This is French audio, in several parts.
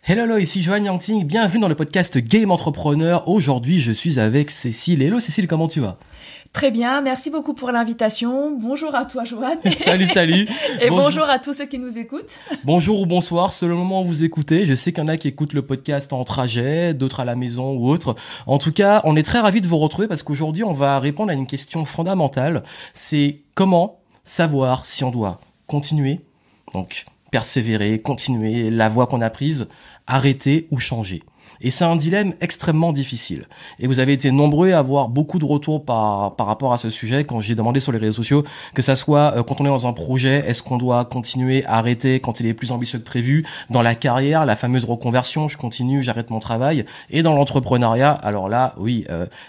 Hello, ici Johan Yangting, bienvenue dans le podcast Game Entrepreneur. Aujourd'hui, je suis avec Cécile. Hello Cécile, comment tu vas ? Très bien, merci beaucoup pour l'invitation. Bonjour à toi Johan. Salut. Et bonjour à tous ceux qui nous écoutent. Bonjour ou bonsoir, selon le moment où vous écoutez. Je sais qu'il y en a qui écoutent le podcast en trajet, d'autres à la maison ou autre. En tout cas, on est très ravis de vous retrouver parce qu'aujourd'hui, on va répondre à une question fondamentale. C'est comment savoir si on doit continuer, donc persévérer, continuer la voie qu'on a prise, arrêter ou changer. Et c'est un dilemme extrêmement difficile. Et vous avez été nombreux à avoir beaucoup de retours par rapport à ce sujet quand j'ai demandé sur les réseaux sociaux, que ça soit quand on est dans un projet, est-ce qu'on doit continuer, arrêter quand il est plus ambitieux que prévu, dans la carrière, la fameuse reconversion, je continue, j'arrête mon travail, et dans l'entrepreneuriat, alors là, oui,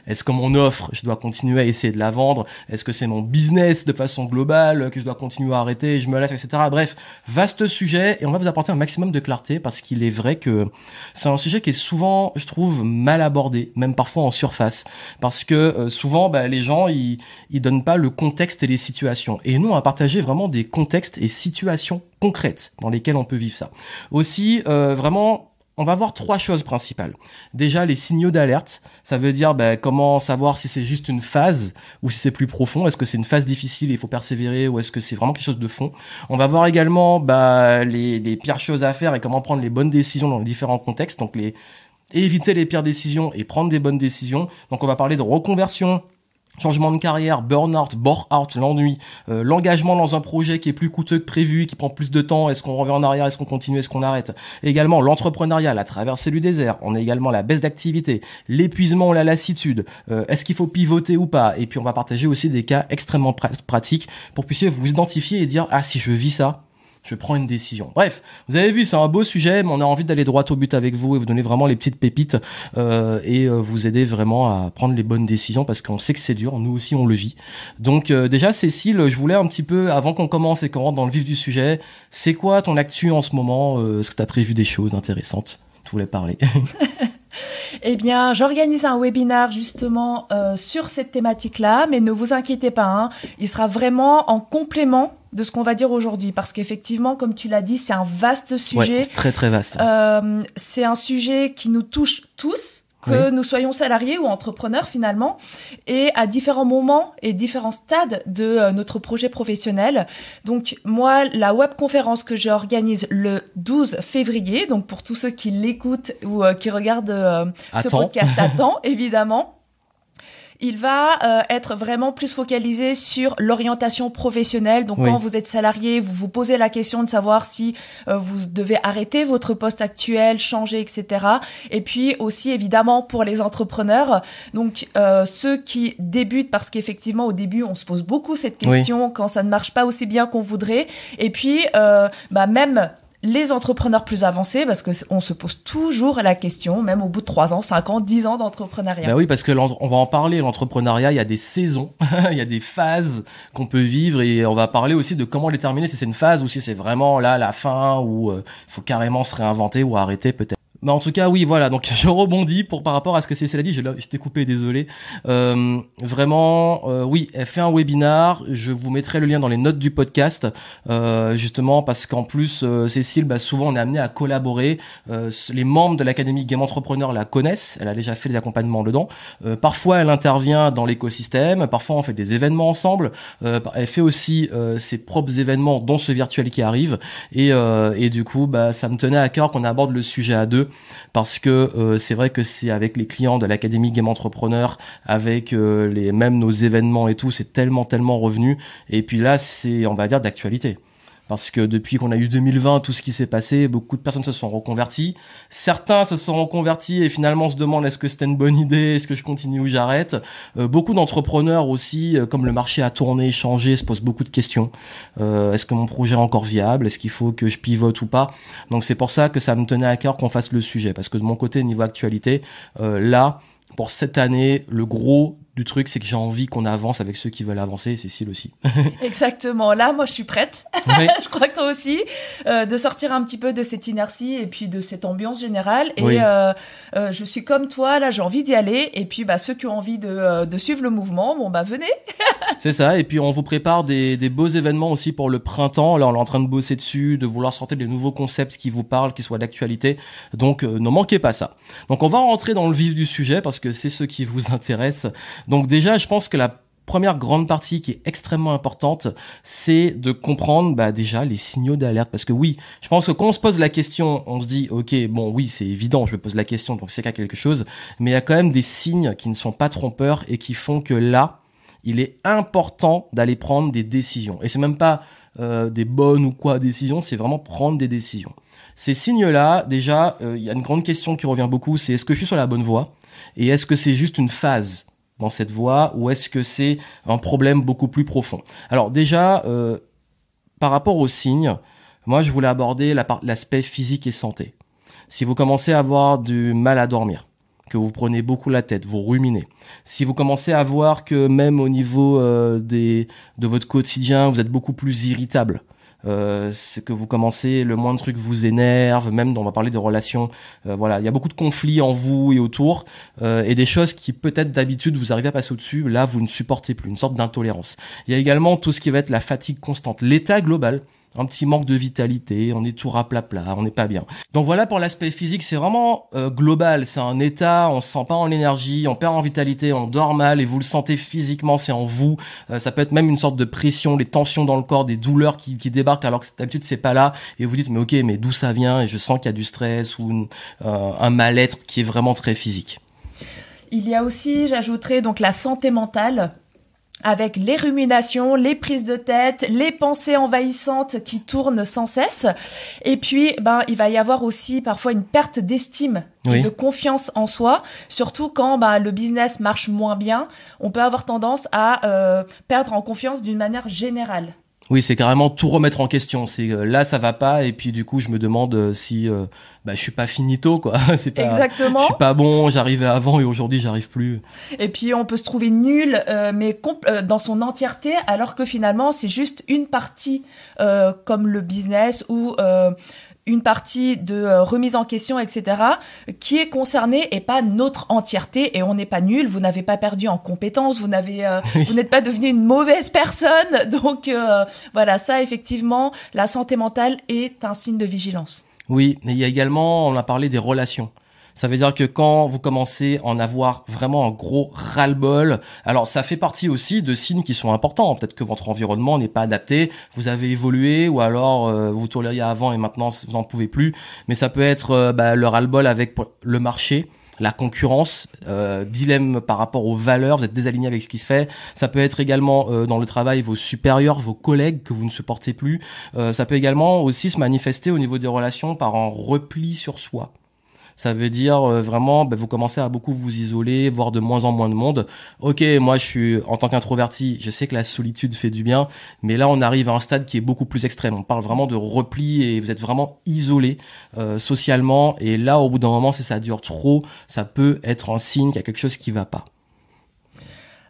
est-ce que mon offre, je dois continuer à essayer de la vendre, est-ce que c'est mon business de façon globale que je dois continuer à arrêter, je me laisse, etc. Bref, vaste sujet, et on va vous apporter un maximum de clarté parce qu'il est vrai que c'est un sujet qui est souvent, je trouve, mal abordé, même parfois en surface, parce que souvent les gens ils donnent pas le contexte et les situations, et nous on va partager vraiment des contextes et situations concrètes dans lesquelles on peut vivre ça. Aussi vraiment, on va voir trois choses principales. Déjà, les signaux d'alerte. Ça veut dire comment savoir si c'est juste une phase ou si c'est plus profond. Est-ce que c'est une phase difficile et il faut persévérer, ou est-ce que c'est vraiment quelque chose de fond. On va voir également les pires choses à faire et comment prendre les bonnes décisions dans les différents contextes. Donc éviter les pires décisions et prendre des bonnes décisions. Donc on va parler de reconversion, changement de carrière, burn-out, bore-out, l'ennui, l'engagement dans un projet qui est plus coûteux que prévu, qui prend plus de temps, est-ce qu'on revient en arrière, est-ce qu'on continue, est-ce qu'on arrête. Et également l'entrepreneuriat, la traversée du désert, on a également la baisse d'activité, l'épuisement ou la lassitude, est-ce qu'il faut pivoter ou pas. Et puis on va partager aussi des cas extrêmement pratiques pour que vous puissiez vous identifier et dire « Ah, si je vis ça, je prends une décision ». Bref, vous avez vu, c'est un beau sujet, mais on a envie d'aller droit au but avec vous et vous donner vraiment les petites pépites et vous aider vraiment à prendre les bonnes décisions parce qu'on sait que c'est dur, nous aussi on le vit. Donc déjà Cécile, je voulais un petit peu, avant qu'on commence et qu'on rentre dans le vif du sujet, c'est quoi ton actu en ce moment ? Est-ce que tu as prévu des choses intéressantes ? Tu voulais parler. Eh bien, j'organise un webinaire justement sur cette thématique-là, mais ne vous inquiétez pas, hein, il sera vraiment en complément de ce qu'on va dire aujourd'hui, parce qu'effectivement, comme tu l'as dit, c'est un vaste sujet. Ouais, très très vaste. C'est un sujet qui nous touche tous, que nous soyons salariés ou entrepreneurs finalement, et à différents moments et différents stades de notre projet professionnel. Donc moi, la webconférence que j'organise le 12 février, donc pour tous ceux qui l'écoutent ou qui regardent ce podcast à temps, évidemment, il va être vraiment plus focalisé sur l'orientation professionnelle. Donc, quand vous êtes salarié, vous vous posez la question de savoir si vous devez arrêter votre poste actuel, changer, etc. Et puis aussi, évidemment, pour les entrepreneurs, donc ceux qui débutent, parce qu'effectivement, au début, on se pose beaucoup cette question quand ça ne marche pas aussi bien qu'on voudrait. Et puis, même les entrepreneurs plus avancés, parce que on se pose toujours la question, même au bout de 3 ans, 5 ans, 10 ans d'entrepreneuriat. Oui, parce que on va en parler, l'entrepreneuriat, il y a des saisons, il y a des phases qu'on peut vivre, et on va parler aussi de comment déterminer si c'est une phase ou si c'est vraiment là la fin, où il faut carrément se réinventer ou arrêter peut-être. Mais en tout cas, oui, voilà. Donc, je rebondis par rapport à ce que Cécile a dit. Je t'ai coupé, désolé. Vraiment, oui, elle fait un webinar. Je vous mettrai le lien dans les notes du podcast, justement parce qu'en plus, Cécile, souvent, on est amené à collaborer. Les membres de l'Académie Game Entrepreneur la connaissent. Elle a déjà fait des accompagnements dedans. Parfois, elle intervient dans l'écosystème. Parfois, on fait des événements ensemble. Elle fait aussi ses propres événements, dont ce virtuel qui arrive. Et du coup, ça me tenait à cœur qu'on aborde le sujet à deux. Parce que c'est vrai que c'est avec les clients de l'Académie Game Entrepreneur, avec même nos événements et tout, c'est tellement revenu. Et puis là, c'est, on va dire, d'actualité. Parce que depuis qu'on a eu 2020, tout ce qui s'est passé, beaucoup de personnes se sont reconverties. Certains se sont reconvertis et finalement se demandent est-ce que c'était une bonne idée, est-ce que je continue ou j'arrête. Beaucoup d'entrepreneurs aussi, comme le marché a tourné, changé, se posent beaucoup de questions. Est-ce que mon projet est encore viable ? Est-ce qu'il faut que je pivote ou pas ? Donc c'est pour ça que ça me tenait à cœur qu'on fasse le sujet. Parce que de mon côté, niveau actualité, là, pour cette année, le gros du truc, c'est que j'ai envie qu'on avance avec ceux qui veulent avancer, et Cécile aussi. Exactement. Là, moi, je suis prête. Oui. Je crois que toi aussi, de sortir un petit peu de cette inertie et puis de cette ambiance générale. Et Oui. je suis comme toi, là, j'ai envie d'y aller. Et puis, ceux qui ont envie de suivre le mouvement, venez. C'est ça, et puis on vous prépare des beaux événements aussi pour le printemps. Là, on est en train de bosser dessus, de vouloir sortir des nouveaux concepts qui vous parlent, qui soient d'actualité. Donc, ne manquez pas ça. Donc, on va rentrer dans le vif du sujet parce que c'est ce qui vous intéresse. Donc, déjà, je pense que la première grande partie qui est extrêmement importante, c'est de comprendre déjà les signaux d'alerte. Parce que oui, je pense que quand on se pose la question, on se dit, ok, bon oui, c'est évident, je me pose la question, donc c'est qu'il y a quelque chose. Mais il y a quand même des signes qui ne sont pas trompeurs et qui font que là, il est important d'aller prendre des décisions. Et c'est même pas des bonnes ou quoi décisions, c'est vraiment prendre des décisions. Ces signes-là, déjà, il y a une grande question qui revient beaucoup, c'est est-ce que je suis sur la bonne voie? Et est-ce que c'est juste une phase dans cette voie ou est-ce que c'est un problème beaucoup plus profond? Alors déjà, par rapport aux signes, moi je voulais aborder l'aspect physique et santé. Si vous commencez à avoir du mal à dormir, que vous prenez beaucoup la tête, vous ruminez. Si vous commencez à voir que même au niveau de votre quotidien, vous êtes beaucoup plus irritable, c'est que vous commencez, le moindre truc vous énerve, même on va parler de relations, voilà, il y a beaucoup de conflits en vous et autour, et des choses qui peut-être d'habitude vous arrivez à passer au-dessus, là vous ne supportez plus, une sorte d'intolérance. Il y a également tout ce qui va être la fatigue constante, l'état global. Un petit manque de vitalité, on est tout raplapla, on n'est pas bien. Donc voilà pour l'aspect physique, c'est vraiment global, c'est un état, on se sent pas en énergie, on perd en vitalité, on dort mal et vous le sentez physiquement, c'est en vous. Ça peut être même une sorte de pression, les tensions dans le corps, des douleurs qui débarquent alors que d'habitude c'est pas là et vous dites mais ok, mais d'où ça vient? Et je sens qu'il y a du stress ou un mal-être qui est vraiment très physique. Il y a aussi, j'ajouterais donc la santé mentale, avec les ruminations, les prises de tête, les pensées envahissantes qui tournent sans cesse. Et puis, il va y avoir aussi parfois une perte d'estime et de confiance en soi, surtout quand le business marche moins bien. On peut avoir tendance à perdre en confiance d'une manière générale. Oui, c'est carrément tout remettre en question. C'est là, ça va pas, et puis du coup, je me demande si je suis pas finito, quoi. C'est pas. Exactement. Je suis pas bon. J'arrivais avant et aujourd'hui, j'arrive plus. Et puis, on peut se trouver nul, mais dans son entièreté, alors que finalement, c'est juste une partie, comme le business ou une partie de remise en question, etc., qui est concernée et pas notre entièreté. Et on n'est pas nul, vous n'avez pas perdu en compétences, vous n'êtes pas devenu une mauvaise personne. Donc voilà, ça effectivement, la santé mentale est un signe de vigilance. Oui, mais il y a également, on a parlé des relations. Ça veut dire que quand vous commencez à en avoir vraiment un gros ras-le-bol, alors ça fait partie aussi de signes qui sont importants. Peut-être que votre environnement n'est pas adapté, vous avez évolué ou alors vous tolériez avant et maintenant vous n'en pouvez plus. Mais ça peut être le ras-le-bol avec le marché, la concurrence, dilemme par rapport aux valeurs, vous êtes désaligné avec ce qui se fait. Ça peut être également dans le travail vos supérieurs, vos collègues que vous ne supportez plus. Ça peut également aussi se manifester au niveau des relations par un repli sur soi. Ça veut dire vraiment, vous commencez à beaucoup vous isoler, voir de moins en moins de monde. Ok, moi je suis en tant qu'introverti, je sais que la solitude fait du bien, mais là on arrive à un stade qui est beaucoup plus extrême. On parle vraiment de repli et vous êtes vraiment isolé socialement. Et là, au bout d'un moment, si ça dure trop, ça peut être un signe qu'il y a quelque chose qui va pas.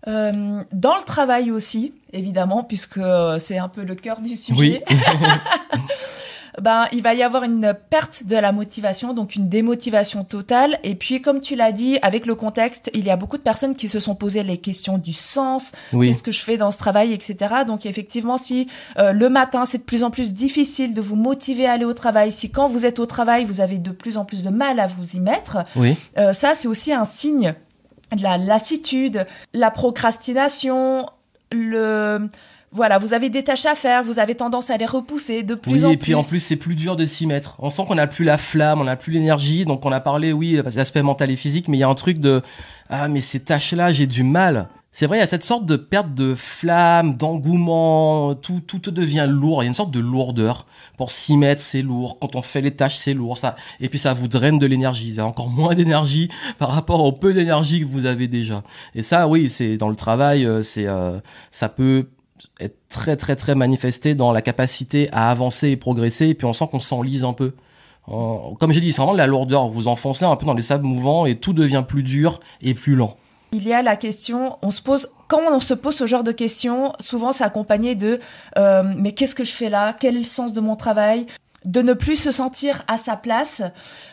Dans le travail aussi, évidemment, puisque c'est un peu le cœur du sujet. Oui. Il va y avoir une perte de la motivation, donc une démotivation totale. Et puis, comme tu l'as dit, avec le contexte, il y a beaucoup de personnes qui se sont posées les questions du sens, qu'est-ce que je fais dans ce travail, etc. Donc, effectivement, si le matin, c'est de plus en plus difficile de vous motiver à aller au travail, si quand vous êtes au travail, vous avez de plus en plus de mal à vous y mettre, ça, c'est aussi un signe de la lassitude, la procrastination, Voilà, vous avez des tâches à faire, vous avez tendance à les repousser de plus en plus. Oui, et puis en plus, c'est plus dur de s'y mettre. On sent qu'on n'a plus la flamme, on n'a plus l'énergie. Donc, on a parlé, l'aspect mental et physique, mais il y a un truc de « Ah, mais ces tâches-là, j'ai du mal ». C'est vrai, il y a cette sorte de perte de flamme, d'engouement, tout devient lourd. Il y a une sorte de lourdeur. Pour s'y mettre, c'est lourd. Quand on fait les tâches, c'est lourd. Et puis, ça vous draine de l'énergie. Vous avez encore moins d'énergie par rapport au peu d'énergie que vous avez déjà. Et ça, oui, c'est dans le travail, ça peut être très très très manifesté dans la capacité à avancer et progresser, et puis on sent qu'on s'enlise un peu. Comme j'ai dit, c'est vraiment de la lourdeur, vous enfoncez un peu dans les sables mouvants et tout devient plus dur et plus lent. il y a la question, quand on se pose ce genre de questions, souvent c'est accompagné de mais qu'est-ce que je fais là? Quel est le sens de mon travail? De ne plus se sentir à sa place,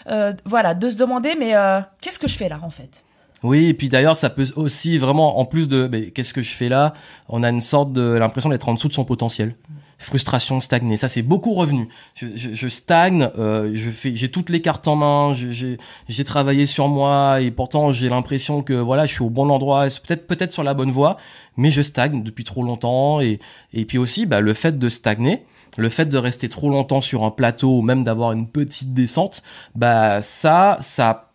de se demander mais qu'est-ce que je fais là en fait? Oui, et puis d'ailleurs, ça peut aussi vraiment, en plus de mais qu'est-ce que je fais là, on a une sorte de l'impression d'être en dessous de son potentiel. Frustration, stagner, ça c'est beaucoup revenu. Je stagne, j'ai toutes les cartes en main, j'ai travaillé sur moi et pourtant j'ai l'impression que voilà, je suis au bon endroit, peut-être sur la bonne voie, mais je stagne depuis trop longtemps et puis aussi le fait de stagner, le fait de rester trop longtemps sur un plateau ou même d'avoir une petite descente, ça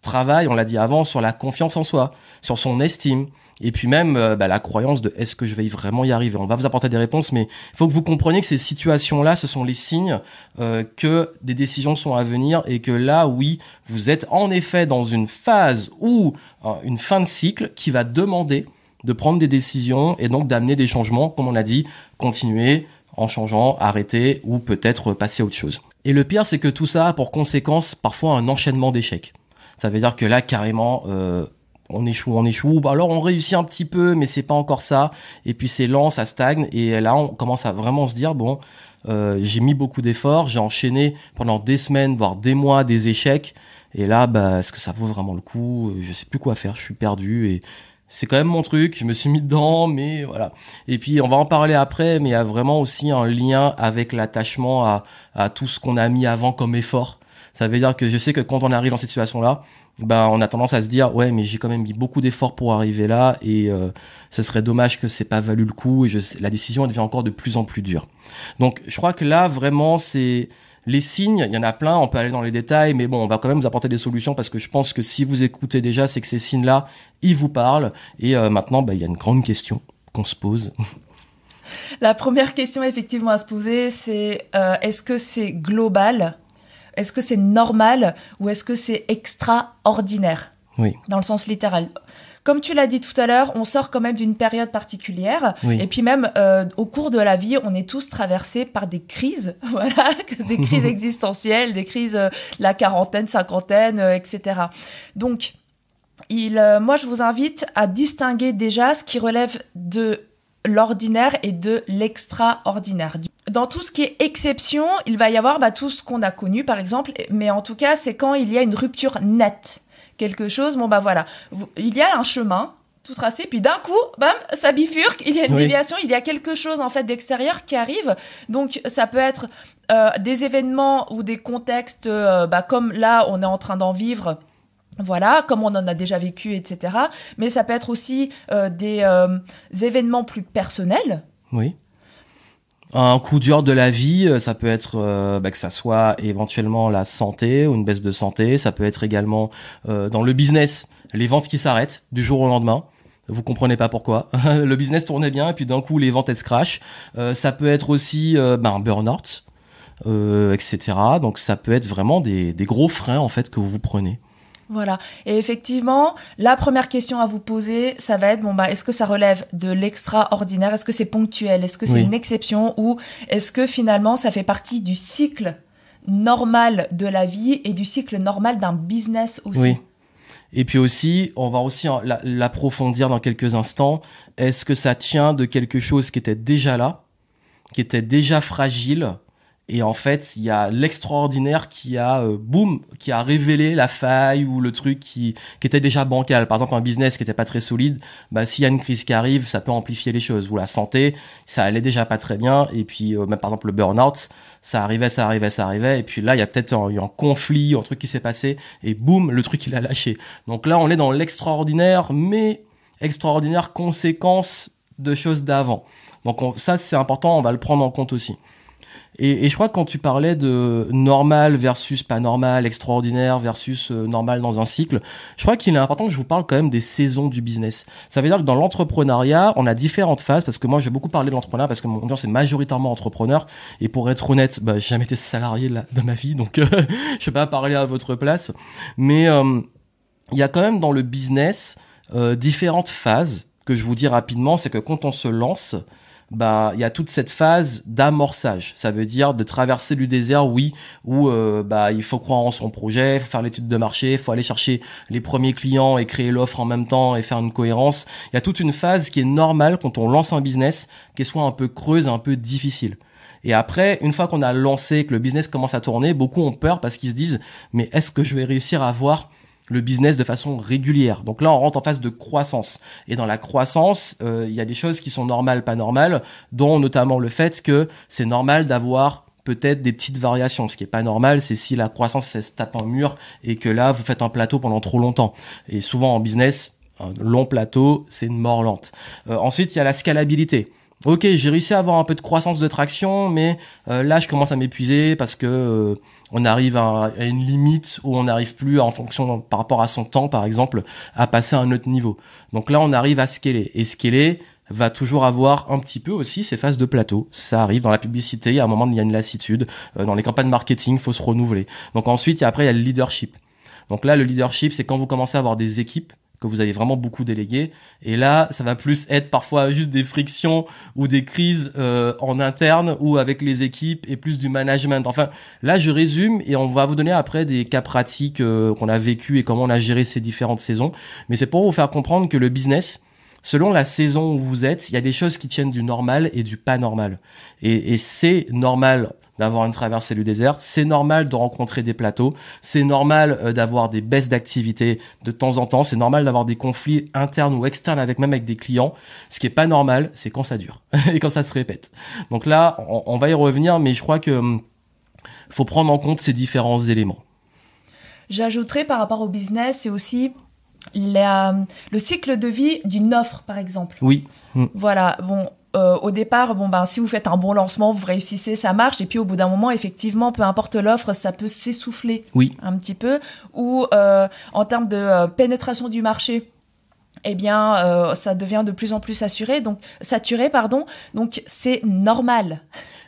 travaille, on l'a dit avant, sur la confiance en soi, sur son estime. Et puis même la croyance de est-ce que je vais vraiment y arriver. On va vous apporter des réponses, mais il faut que vous compreniez que ces situations-là, ce sont les signes que des décisions sont à venir et que là, oui, vous êtes en effet dans une phase ou une fin de cycle qui va demander de prendre des décisions et donc d'amener des changements, comme on a dit, continuer en changeant, arrêter ou peut-être passer à autre chose. Et le pire, c'est que tout ça a pour conséquence parfois un enchaînement d'échecs. Ça veut dire que là, carrément... on échoue, alors on réussit un petit peu, mais c'est pas encore ça. Et puis c'est lent, ça stagne. Et là, on commence à vraiment se dire, j'ai mis beaucoup d'efforts, j'ai enchaîné pendant des semaines, voire des mois, des échecs. Et là, est-ce que ça vaut vraiment le coup? Je sais plus quoi faire, je suis perdu. Et c'est quand même mon truc, je me suis mis dedans, mais voilà. Et puis on va en parler après, mais il y a vraiment aussi un lien avec l'attachement à tout ce qu'on a mis avant comme effort. Ça veut dire que je sais que quand on arrive dans cette situation-là, on a tendance à se dire ouais mais j'ai quand même mis beaucoup d'efforts pour arriver là et ce serait dommage que c'est pas valu le coup et la décision elle devient encore de plus en plus dure. Donc je crois que là vraiment c'est les signes, il y en a plein, on peut aller dans les détails, mais on va quand même vous apporter des solutions parce que je pense que si vous écoutez déjà, c'est que ces signes-là, ils vous parlent et maintenant il y a une grande question qu'on se pose. La première question effectivement à se poser, c'est est-ce que c'est global ? Est-ce que c'est normal ou est-ce que c'est extraordinaire? Oui. Dans le sens littéral. Comme tu l'as dit tout à l'heure, on sort quand même d'une période particulière. Oui. Et puis même, au cours de la vie, on est tous traversés par des crises. Voilà, des crises existentielles, des crises, la quarantaine, cinquantaine, etc. Donc, moi, je vous invite à distinguer déjà ce qui relève de l'ordinaire et de l'extraordinaire. Dans tout ce qui est exception, il va y avoir tout ce qu'on a connu, par exemple, mais en tout cas, c'est quand il y a une rupture nette. Quelque chose, il y a un chemin tout tracé, puis d'un coup, bam, ça bifurque, il y a une déviation, il y a quelque chose en fait d'extérieur qui arrive. Donc, ça peut être des événements ou des contextes, comme là, on est en train d'en vivre. Voilà, comme on en a déjà vécu, etc. Mais ça peut être aussi des événements plus personnels. Oui. Un coup dur de la vie, ça peut être que ça soit éventuellement la santé ou une baisse de santé. Ça peut être également dans le business, les ventes qui s'arrêtent du jour au lendemain. Vous comprenez pas pourquoi. Le business tournait bien et puis d'un coup les ventes elles se crashent. Ça peut être aussi un burn-out, etc. Donc ça peut être vraiment des gros freins en fait que vous prenez. Voilà. Et effectivement, la première question à vous poser, ça va être, est-ce que ça relève de l'extraordinaire? Est-ce que c'est ponctuel? Est-ce que c'est une exception? Ou est-ce que finalement, ça fait partie du cycle normal de la vie et du cycle normal d'un business aussi? Oui. Et puis aussi, on va aussi l'approfondir dans quelques instants. Est-ce que ça tient de quelque chose qui était déjà là, qui était déjà fragile? Et en fait, il y a l'extraordinaire qui a qui a révélé la faille ou le truc qui était déjà bancal. Par exemple, un business qui était pas très solide, s'il y a une crise qui arrive, ça peut amplifier les choses. Ou la santé, ça allait déjà pas très bien. Et puis même par exemple le burn-out, ça arrivait. Et puis là, il y a peut-être un conflit, un truc qui s'est passé et boum, le truc il a lâché. Donc là, on est dans l'extraordinaire, mais extraordinaire conséquence de choses d'avant. Donc ça, c'est important, on va le prendre en compte aussi. Et je crois que quand tu parlais de normal versus pas normal, extraordinaire versus normal dans un cycle, je crois qu'il est important que je vous parle quand même des saisons du business. Ça veut dire que dans l'entrepreneuriat, on a différentes phases, parce que moi j'ai beaucoup parlé de l'entrepreneuriat, parce que mon audience est majoritairement entrepreneur, et pour être honnête, j'ai jamais été salarié dans ma vie, donc je vais pas parler à votre place, mais il y a quand même dans le business différentes phases que je vous dis rapidement. C'est que quand on se lance, bah il y a toute cette phase d'amorçage. Ça veut dire de traverser le désert, oui, où bah il faut croire en son projet, il faut faire l'étude de marché, il faut aller chercher les premiers clients et créer l'offre en même temps et faire une cohérence. Il y a toute une phase qui est normale quand on lance un business, qui soit un peu creuse, un peu difficile. Et après, une fois qu'on a lancé, que le business commence à tourner, beaucoup ont peur parce qu'ils se disent mais est-ce que je vais réussir à avoir le business de façon régulière? Donc là, on rentre en phase de croissance. Et dans la croissance, il y a des choses qui sont normales, pas normales, dont notamment le fait que c'est normal d'avoir peut-être des petites variations. Ce qui est pas normal, c'est si la croissance elle se tape un mur et que là, vous faites un plateau pendant trop longtemps. Et souvent en business, un long plateau, c'est une mort lente. Ensuite, il y a la scalabilité. Ok, j'ai réussi à avoir un peu de croissance de traction, mais là, je commence à m'épuiser parce que on arrive à une limite où on n'arrive plus, en fonction par rapport à son temps, par exemple, à passer à un autre niveau. Donc là, on arrive à scaler. Et scaler va toujours avoir un petit peu aussi ces phases de plateau. Ça arrive dans la publicité, il y a un moment où il y a une lassitude. Dans les campagnes marketing, il faut se renouveler. Donc ensuite, après, il y a le leadership. Donc là, le leadership, c'est quand vous commencez à avoir des équipes que vous avez vraiment beaucoup délégué, et là ça va plus être parfois juste des frictions ou des crises en interne ou avec les équipes et plus du management. Enfin là je résume et on va vous donner après des cas pratiques qu'on a vécu et comment on a géré ces différentes saisons, mais c'est pour vous faire comprendre que le business, selon la saison où vous êtes, il y a des choses qui tiennent du normal et du pas normal, et c'est normal d'avoir une traversée du désert, c'est normal de rencontrer des plateaux, c'est normal d'avoir des baisses d'activité de temps en temps, c'est normal d'avoir des conflits internes ou externes même avec des clients. Ce qui est pas normal, c'est quand ça dure et quand ça se répète. Donc là, on va y revenir, mais je crois que faut prendre en compte ces différents éléments. J'ajouterais par rapport au business, c'est aussi le cycle de vie d'une offre, par exemple. Oui. Voilà, bon. Au départ, si vous faites un bon lancement, vous réussissez, ça marche. Et puis au bout d'un moment, effectivement, peu importe l'offre, ça peut s'essouffler un petit peu. Ou en termes de pénétration du marché, eh bien, ça devient de plus en plus saturé. Donc c'est normal.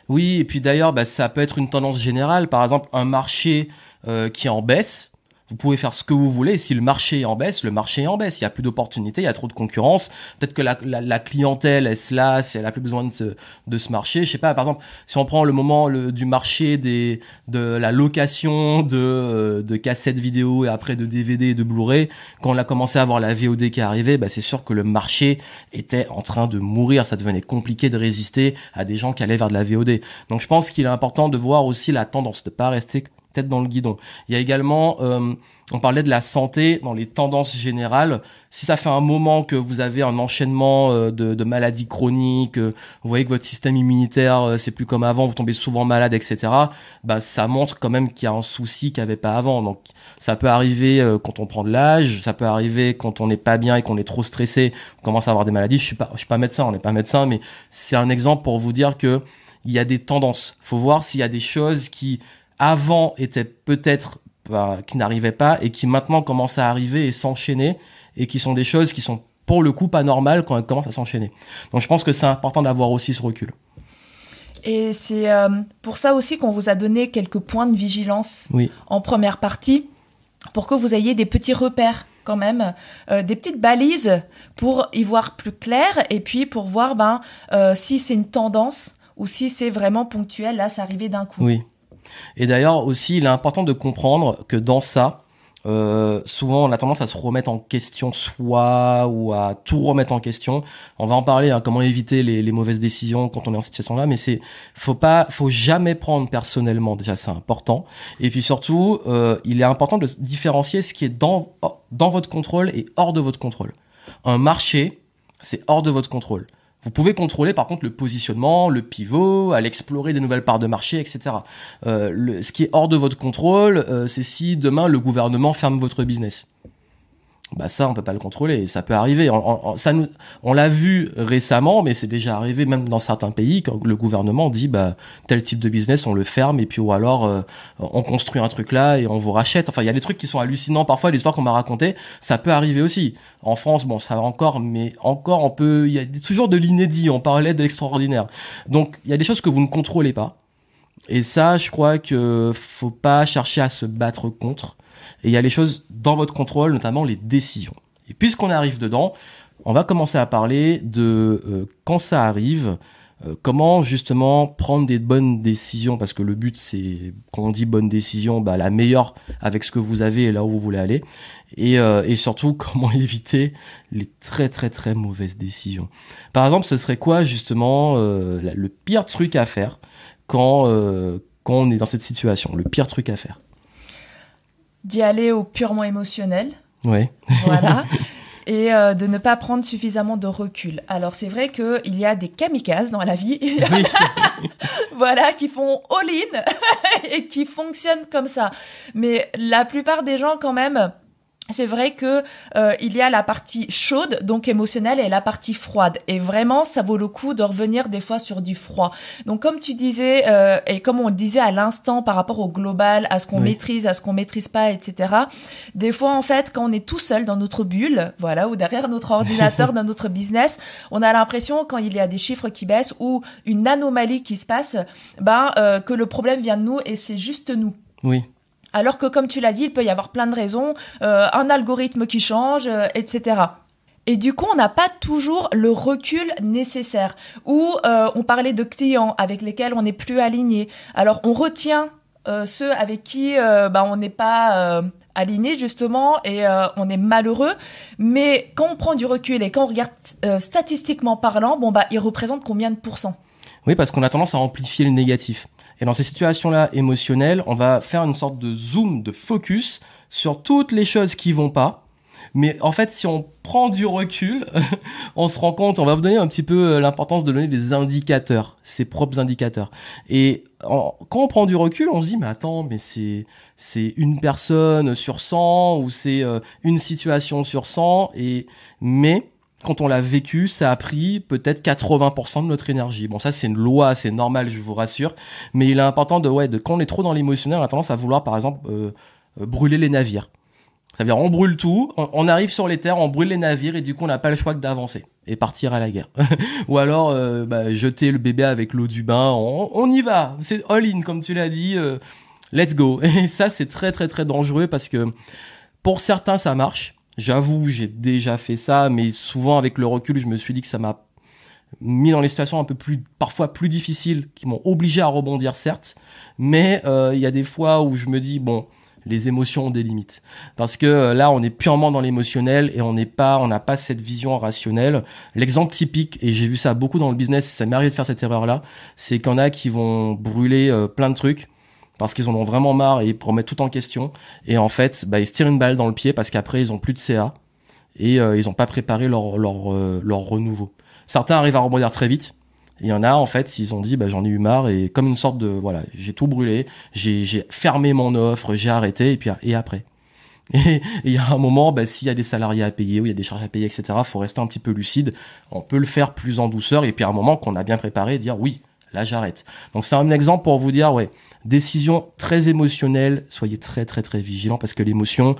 Oui, et puis d'ailleurs, ça peut être une tendance générale. Par exemple, un marché qui est en baisse. Vous pouvez faire ce que vous voulez. Si le marché est en baisse, le marché est en baisse. Il y a plus d'opportunités, il y a trop de concurrence. Peut-être que la clientèle est là, si elle a plus besoin de ce marché. Je sais pas, par exemple, si on prend le moment du marché de la location de cassettes vidéo et après de DVD et de Blu-ray, quand on a commencé à avoir la VOD qui est arrivée, c'est sûr que le marché était en train de mourir. Ça devenait compliqué de résister à des gens qui allaient vers de la VOD. Donc je pense qu'il est important de voir aussi la tendance, de pas rester tête dans le guidon. Il y a également, on parlait de la santé dans les tendances générales. Si ça fait un moment que vous avez un enchaînement de maladies chroniques, vous voyez que votre système immunitaire c'est plus comme avant, vous tombez souvent malade, etc. Ça montre quand même qu'il y a un souci qu'il n'y avait pas avant. Donc ça peut arriver quand on prend de l'âge, ça peut arriver quand on n'est pas bien et qu'on est trop stressé, on commence à avoir des maladies. Je suis pas médecin, on n'est pas médecin, mais c'est un exemple pour vous dire que il y a des tendances. Faut voir s'il y a des choses qui avant étaient peut-être qui n'arrivaient pas et qui maintenant commencent à arriver et s'enchaîner, et qui sont des choses qui sont pour le coup pas normales quand elles commencent à s'enchaîner. Donc je pense que c'est important d'avoir aussi ce recul. Et c'est pour ça aussi qu'on vous a donné quelques points de vigilance en première partie, pour que vous ayez des petits repères quand même, des petites balises pour y voir plus clair, et puis pour voir si c'est une tendance ou si c'est vraiment ponctuel, là c'est arrivé d'un coup. Oui. Et d'ailleurs aussi, il est important de comprendre que dans ça, souvent on a tendance à se remettre en question soi ou à tout remettre en question. On va en parler, comment éviter les mauvaises décisions quand on est en cette situation-là, mais faut jamais prendre personnellement, déjà c'est important. Et puis surtout, il est important de différencier ce qui est dans votre contrôle et hors de votre contrôle. Un marché, c'est hors de votre contrôle. Vous pouvez contrôler par contre le positionnement, le pivot, aller explorer des nouvelles parts de marché, etc. Ce qui est hors de votre contrôle, c'est si demain le gouvernement ferme votre business. Ça on peut pas le contrôler, ça peut arriver. On l'a vu récemment, mais c'est déjà arrivé même dans certains pays quand le gouvernement dit tel type de business on le ferme, et puis ou alors on construit un truc là et on vous rachète. Enfin il y a des trucs qui sont hallucinants parfois, l'histoire qu'on m'a racontée, ça peut arriver aussi. En France ça va encore, mais encore il y a toujours de l'inédit, on parlait de l'extraordinaire. Donc il y a des choses que vous ne contrôlez pas, et ça je crois que faut pas chercher à se battre contre. Et il y a les choses dans votre contrôle, notamment les décisions. Et puisqu'on arrive dedans, on va commencer à parler de quand ça arrive, comment justement prendre des bonnes décisions, parce que le but c'est, quand on dit bonne décision, la meilleure avec ce que vous avez et là où vous voulez aller, et surtout comment éviter les très très très mauvaises décisions. Par exemple, ce serait quoi justement le pire truc à faire quand on est dans cette situation, le pire truc à faire? D'y aller au purement émotionnel. Ouais. Voilà. Et de ne pas prendre suffisamment de recul. Alors c'est vrai qu'il y a des kamikazes dans la vie, oui. Voilà, qui font all-in et qui fonctionnent comme ça. Mais la plupart des gens quand même, c'est vrai que il y a la partie chaude, donc émotionnelle, et la partie froide. Et vraiment, ça vaut le coup de revenir des fois sur du froid. Donc comme tu disais, et comme on disait à l'instant par rapport au global, à ce qu'on maîtrise, à ce qu'on maîtrise pas, etc. Des fois, en fait, quand on est tout seul dans notre bulle, voilà, ou derrière notre ordinateur, dans notre business, on a l'impression, quand il y a des chiffres qui baissent ou une anomalie qui se passe, que le problème vient de nous et c'est juste nous. Oui. Alors que, comme tu l'as dit, il peut y avoir plein de raisons, un algorithme qui change, etc. Et du coup, on n'a pas toujours le recul nécessaire. Ou on parlait de clients avec lesquels on n'est plus aligné. Alors, on retient ceux avec qui on n'est pas aligné, justement, et on est malheureux. Mais quand on prend du recul et quand on regarde statistiquement parlant, ils représentent combien de pourcents ? Oui, parce qu'on a tendance à amplifier le négatif. Et dans ces situations-là émotionnelles, on va faire une sorte de zoom, de focus sur toutes les choses qui vont pas. Mais en fait, si on prend du recul, on se rend compte, on va vous donner un petit peu l'importance de donner des indicateurs, ses propres indicateurs. Et quand on prend du recul, on se dit, mais attends, mais c'est une personne sur 100 ou c'est une situation sur 100. Mais quand on l'a vécu, ça a pris peut-être 80% de notre énergie. Bon, ça, c'est une loi, c'est normal, je vous rassure. Mais il est important de quand on est trop dans l'émotionnel, on a tendance à vouloir, par exemple, brûler les navires. Ça veut dire, on brûle tout, on arrive sur les terres, on brûle les navires et du coup, on n'a pas le choix que d'avancer et partir à la guerre. Ou alors, jeter le bébé avec l'eau du bain, on y va. C'est all-in, comme tu l'as dit, let's go. Et ça, c'est très, très, très dangereux parce que pour certains, ça marche. J'avoue, j'ai déjà fait ça, mais souvent avec le recul, je me suis dit que ça m'a mis dans les situations un peu parfois plus difficiles, qui m'ont obligé à rebondir, certes, mais il y a des fois où je me dis, les émotions ont des limites. Parce que là, on est purement dans l'émotionnel et on n'a pas cette vision rationnelle. L'exemple typique, et j'ai vu ça beaucoup dans le business, ça m'est arrivé de faire cette erreur-là, c'est qu'il y en a qui vont brûler plein de trucs, parce qu'ils en ont vraiment marre et ils remettent tout en question. Et en fait, ils se tirent une balle dans le pied parce qu'après, ils ont plus de CA et ils ont pas préparé leur renouveau. Certains arrivent à rebondir très vite. Il y en a, en fait, ils ont dit, j'en ai eu marre et comme une sorte de, j'ai tout brûlé, j'ai fermé mon offre, j'ai arrêté et après. Et il y a un moment, s'il y a des salariés à payer ou il y a des charges à payer, etc., faut rester un petit peu lucide. On peut le faire plus en douceur et puis à un moment qu'on a bien préparé, dire oui, là j'arrête. Donc c'est un exemple pour vous dire, décision très émotionnelle, soyez très très très vigilants parce que l'émotion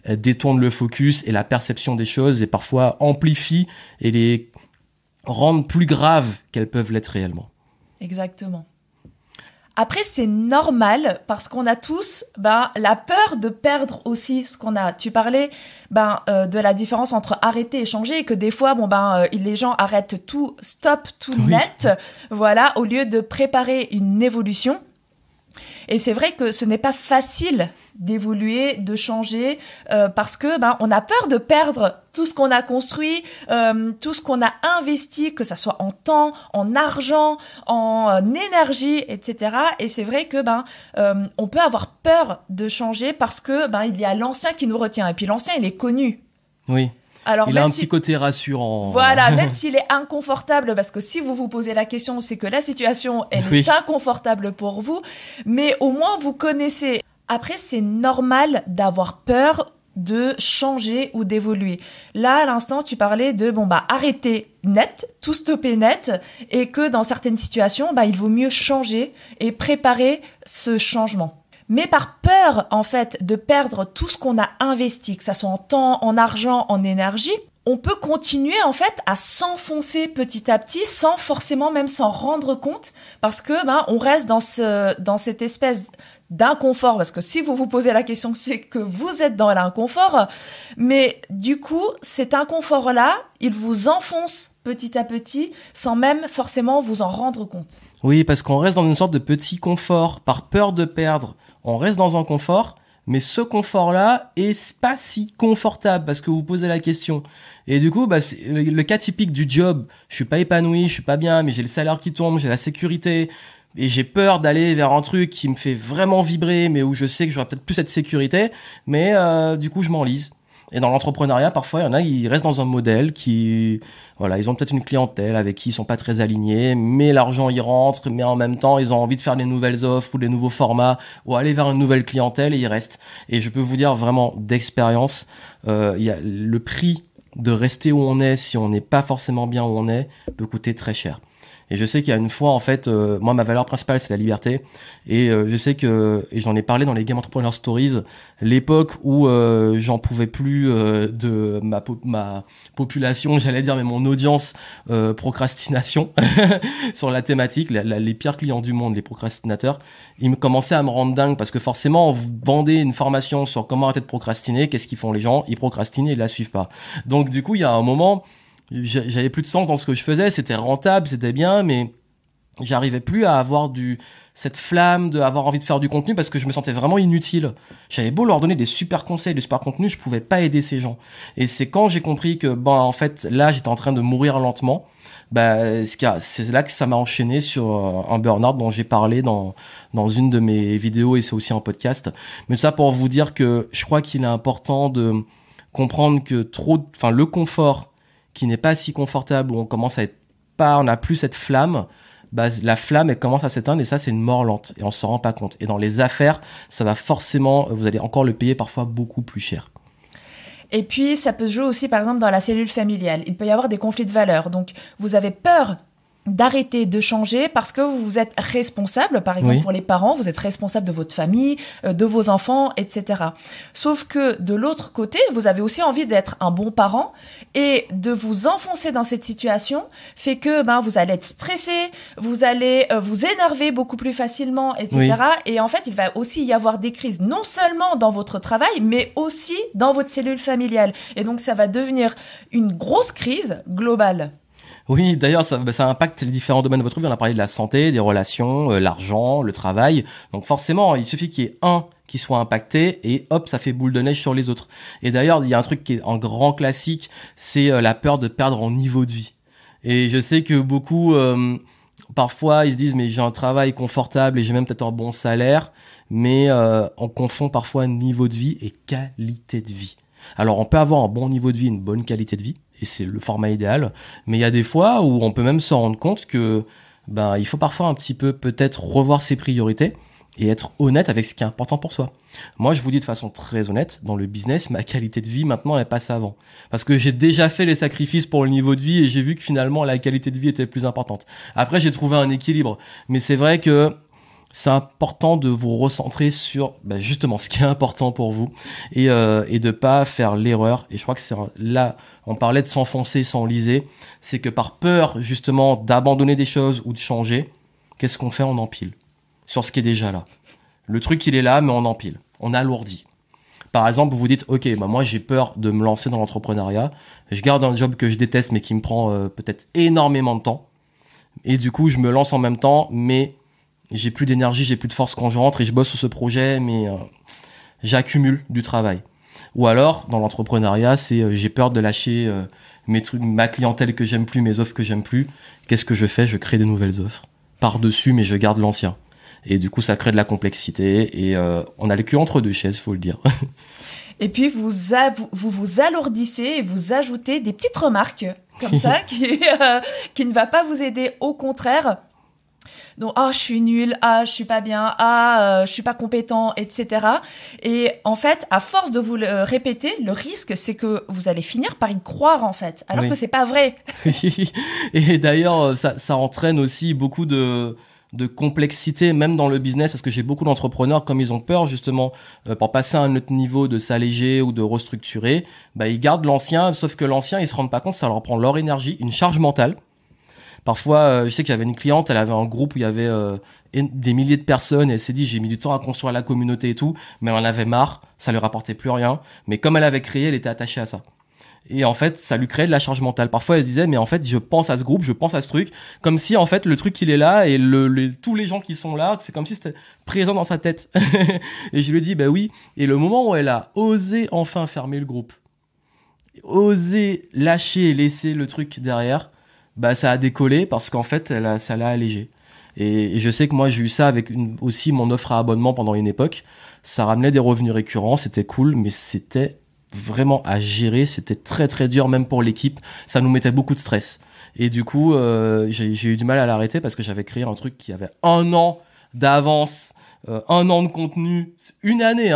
elle détourne le focus et la perception des choses et parfois amplifie et les rendent plus graves qu'elles peuvent l'être réellement. Exactement. Après, c'est normal parce qu'on a tous la peur de perdre aussi ce qu'on a. Tu parlais de la différence entre arrêter et changer et que des fois, les gens arrêtent tout, stop, tout net, voilà, au lieu de préparer une évolution. Et c'est vrai que ce n'est pas facile d'évoluer, de changer, parce que on a peur de perdre tout ce qu'on a construit, tout ce qu'on a investi, que ça soit en temps, en argent, en énergie, etc. Et c'est vrai que on peut avoir peur de changer parce que il y a l'ancien qui nous retient. Et puis l'ancien, il est connu. Oui. Alors, il a un petit côté rassurant. Voilà, même s'il est inconfortable, parce que si vous vous posez la question, c'est que la situation, elle est inconfortable pour vous, mais au moins vous connaissez. Après, c'est normal d'avoir peur de changer ou d'évoluer. Là, à l'instant, tu parlais de arrêter net, tout stopper net, et que dans certaines situations, il vaut mieux changer et préparer ce changement. Mais par peur, en fait, de perdre tout ce qu'on a investi, que ça soit en temps, en argent, en énergie, on peut continuer en fait à s'enfoncer petit à petit sans forcément même s'en rendre compte parce que on reste dans cette espèce d'inconfort, parce que si vous vous posez la question, c'est que vous êtes dans l'inconfort, mais du coup, cet inconfort-là, il vous enfonce petit à petit sans même forcément vous en rendre compte. Oui, parce qu'on reste dans une sorte de petit confort par peur de perdre. On reste dans un confort, mais ce confort-là est pas si confortable parce que vous posez la question. Et du coup, c'est le cas typique du job. Je suis pas épanoui, je suis pas bien, mais j'ai le salaire qui tombe, j'ai la sécurité. Et j'ai peur d'aller vers un truc qui me fait vraiment vibrer, mais où je sais que j'aurai peut-être plus cette sécurité, mais du coup je m'enlise. Et dans l'entrepreneuriat, parfois, il y en a, ils restent dans un modèle ils ont peut-être une clientèle avec qui ils sont pas très alignés, mais l'argent y rentre, mais en même temps, ils ont envie de faire des nouvelles offres ou des nouveaux formats, ou aller vers une nouvelle clientèle et ils restent. Et je peux vous dire vraiment d'expérience, il y a le prix de rester où on est si on n'est pas forcément bien où on est peut coûter très cher. Et je sais qu'il y a une fois, en fait, moi, ma valeur principale, c'est la liberté. Et je sais et j'en ai parlé dans les Game Entrepreneur Stories, l'époque où j'en pouvais plus de ma population, j'allais dire, mais mon audience procrastination sur la thématique, les pires clients du monde, les procrastinateurs, ils me commençaient à me rendre dingue parce que forcément, vous vendez une formation sur comment arrêter de procrastiner, qu'est-ce qu'ils font les gens? Ils procrastinent et ils la suivent pas. Donc, du coup, il y a un moment, j'avais plus de sens dans ce que je faisais, c'était rentable, c'était bien, mais j'arrivais plus à avoir cette flamme d'avoir envie de faire du contenu parce que je me sentais vraiment inutile. J'avais beau leur donner des super conseils, des super contenus, je pouvais pas aider ces gens. Et c'est quand j'ai compris que, en fait, là, j'étais en train de mourir lentement, c'est là que ça m'a enchaîné sur un burn-out dont j'ai parlé dans une de mes vidéos et c'est aussi un podcast. Mais ça pour vous dire que je crois qu'il est important de comprendre que le confort qui n'est pas si confortable, où on n'a plus cette flamme, la flamme, elle commence à s'éteindre et ça, c'est une mort lente et on s'en rend pas compte. Et dans les affaires, ça va forcément, vous allez encore le payer parfois beaucoup plus cher. Et puis, ça peut se jouer aussi, par exemple, dans la cellule familiale. Il peut y avoir des conflits de valeurs. Donc, vous avez peur d'arrêter de changer parce que vous êtes responsable, par exemple pour les parents, vous êtes responsable de votre famille, de vos enfants, etc. Sauf que de l'autre côté, vous avez aussi envie d'être un bon parent et de vous enfoncer dans cette situation fait que vous allez être stressé, vous allez vous énerver beaucoup plus facilement, etc. Oui. Et en fait, il va aussi y avoir des crises, non seulement dans votre travail, mais aussi dans votre cellule familiale. Et donc, ça va devenir une grosse crise globale. Oui, d'ailleurs, ça impacte les différents domaines de votre vie. On a parlé de la santé, des relations, l'argent, le travail. Donc forcément, il suffit qu'il y ait un qui soit impacté et hop, ça fait boule de neige sur les autres. Et d'ailleurs, il y a un truc qui est un grand classique, c'est la peur de perdre en niveau de vie. Et je sais que beaucoup, parfois, ils se disent, mais j'ai un travail confortable et j'ai même peut-être un bon salaire, mais on confond parfois niveau de vie et qualité de vie. Alors, on peut avoir un bon niveau de vie, une bonne qualité de vie, et c'est le format idéal, mais il y a des fois où on peut même se rendre compte que il faut parfois un petit peu peut-être revoir ses priorités et être honnête avec ce qui est important pour soi. Moi, je vous dis de façon très honnête, dans le business, ma qualité de vie maintenant elle passe avant, parce que j'ai déjà fait les sacrifices pour le niveau de vie et j'ai vu que finalement la qualité de vie était plus importante. Après, j'ai trouvé un équilibre, mais c'est vrai que c'est important de vous recentrer sur justement ce qui est important pour vous et de pas faire l'erreur. Et je crois que c'est là, on parlait de s'enfoncer, s'enliser. C'est que par peur justement d'abandonner des choses ou de changer, qu'est-ce qu'on fait? On empile sur ce qui est déjà là. Le truc il est là, mais on empile, on alourdit. Par exemple, vous vous dites, ok, moi j'ai peur de me lancer dans l'entrepreneuriat. Je garde un job que je déteste, mais qui me prend peut-être énormément de temps. Et du coup, je me lance en même temps, mais j'ai plus d'énergie, j'ai plus de force quand je rentre et je bosse sur ce projet, mais j'accumule du travail. Ou alors, dans l'entrepreneuriat, c'est j'ai peur de lâcher mes trucs, ma clientèle que j'aime plus, mes offres que j'aime plus. Qu'est-ce que je fais? Je crée des nouvelles offres par-dessus, mais je garde l'ancien. Et du coup, ça crée de la complexité et on a le cul entre deux chaises, faut le dire. Et puis, vous vous alourdissez et vous ajoutez des petites remarques comme ça qui ne va pas vous aider, au contraire. Donc, je suis nulle, je suis pas bien, je suis pas compétent, etc. Et en fait, à force de vous le répéter, le risque, c'est que vous allez finir par y croire, en fait, alors que c'est pas vrai. Et d'ailleurs, ça entraîne aussi beaucoup de de complexité même dans le business, parce que j'ai beaucoup d'entrepreneurs, comme ils ont peur justement pour passer à un autre niveau, de s'alléger ou de restructurer, bah ils gardent l'ancien, sauf que l'ancien ils se rendent pas compte, ça leur prend leur énergie, une charge mentale. Parfois je sais qu'il y avait une cliente, elle avait un groupe où il y avait des milliers de personnes, et elle s'est dit j'ai mis du temps à construire la communauté et tout, mais elle en avait marre, ça lui rapportait plus rien, mais comme elle avait créé, elle était attachée à ça. Et en fait, ça lui créait de la charge mentale. Parfois, elle se disait, mais en fait, je pense à ce groupe, je pense à ce truc, comme si, en fait, le truc, il est là, et tous les gens qui sont là, c'est comme si c'était présent dans sa tête. Et je lui ai dit, bah oui. Et le moment où elle a osé enfin fermer le groupe, osé lâcher et laisser le truc derrière, bah, ça a décollé parce qu'en fait, ça l'a allégé. Et je sais que moi, j'ai eu ça avec aussi mon offre à abonnement pendant une époque. Ça ramenait des revenus récurrents, c'était cool, mais c'était vraiment à gérer, c'était très très dur même pour l'équipe, ça nous mettait beaucoup de stress et du coup j'ai eu du mal à l'arrêter parce que j'avais créé un truc qui avait 1 an d'avance, 1 an de contenu, une année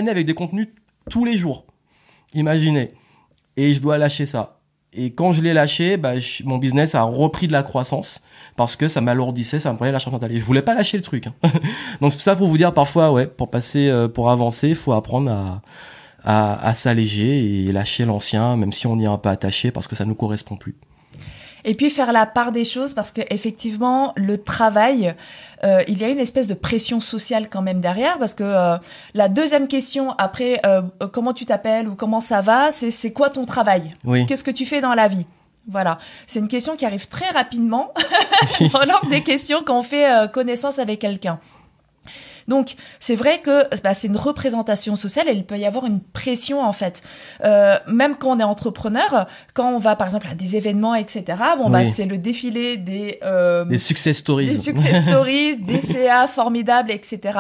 avec des contenus tous les jours, imaginez, et je dois lâcher ça. Et quand je l'ai lâché, bah, mon business a repris de la croissance parce que ça m'alourdissait, ça me prenait la charge mentale. Et je voulais pas lâcher le truc. Donc c'est ça pour vous dire, parfois, ouais, pour avancer, il faut apprendre à s'alléger et lâcher l'ancien, même si on y est un peu attaché parce que ça nous correspond plus. Et puis faire la part des choses, parce que effectivement le travail, il y a une espèce de pression sociale quand même derrière, parce que la deuxième question après comment tu t'appelles ou comment ça va, c'est quoi ton travail, oui. Qu'est-ce que tu fais dans la vie? Voilà, c'est une question qui arrive très rapidement lors des questions quand on fait connaissance avec quelqu'un. Donc, c'est vrai que c'est une représentation sociale et il peut y avoir une pression, en fait. Même quand on est entrepreneur, quand on va, par exemple, à des événements, etc., oui. C'est le défilé des success stories. Des success stories, des CA formidables, etc.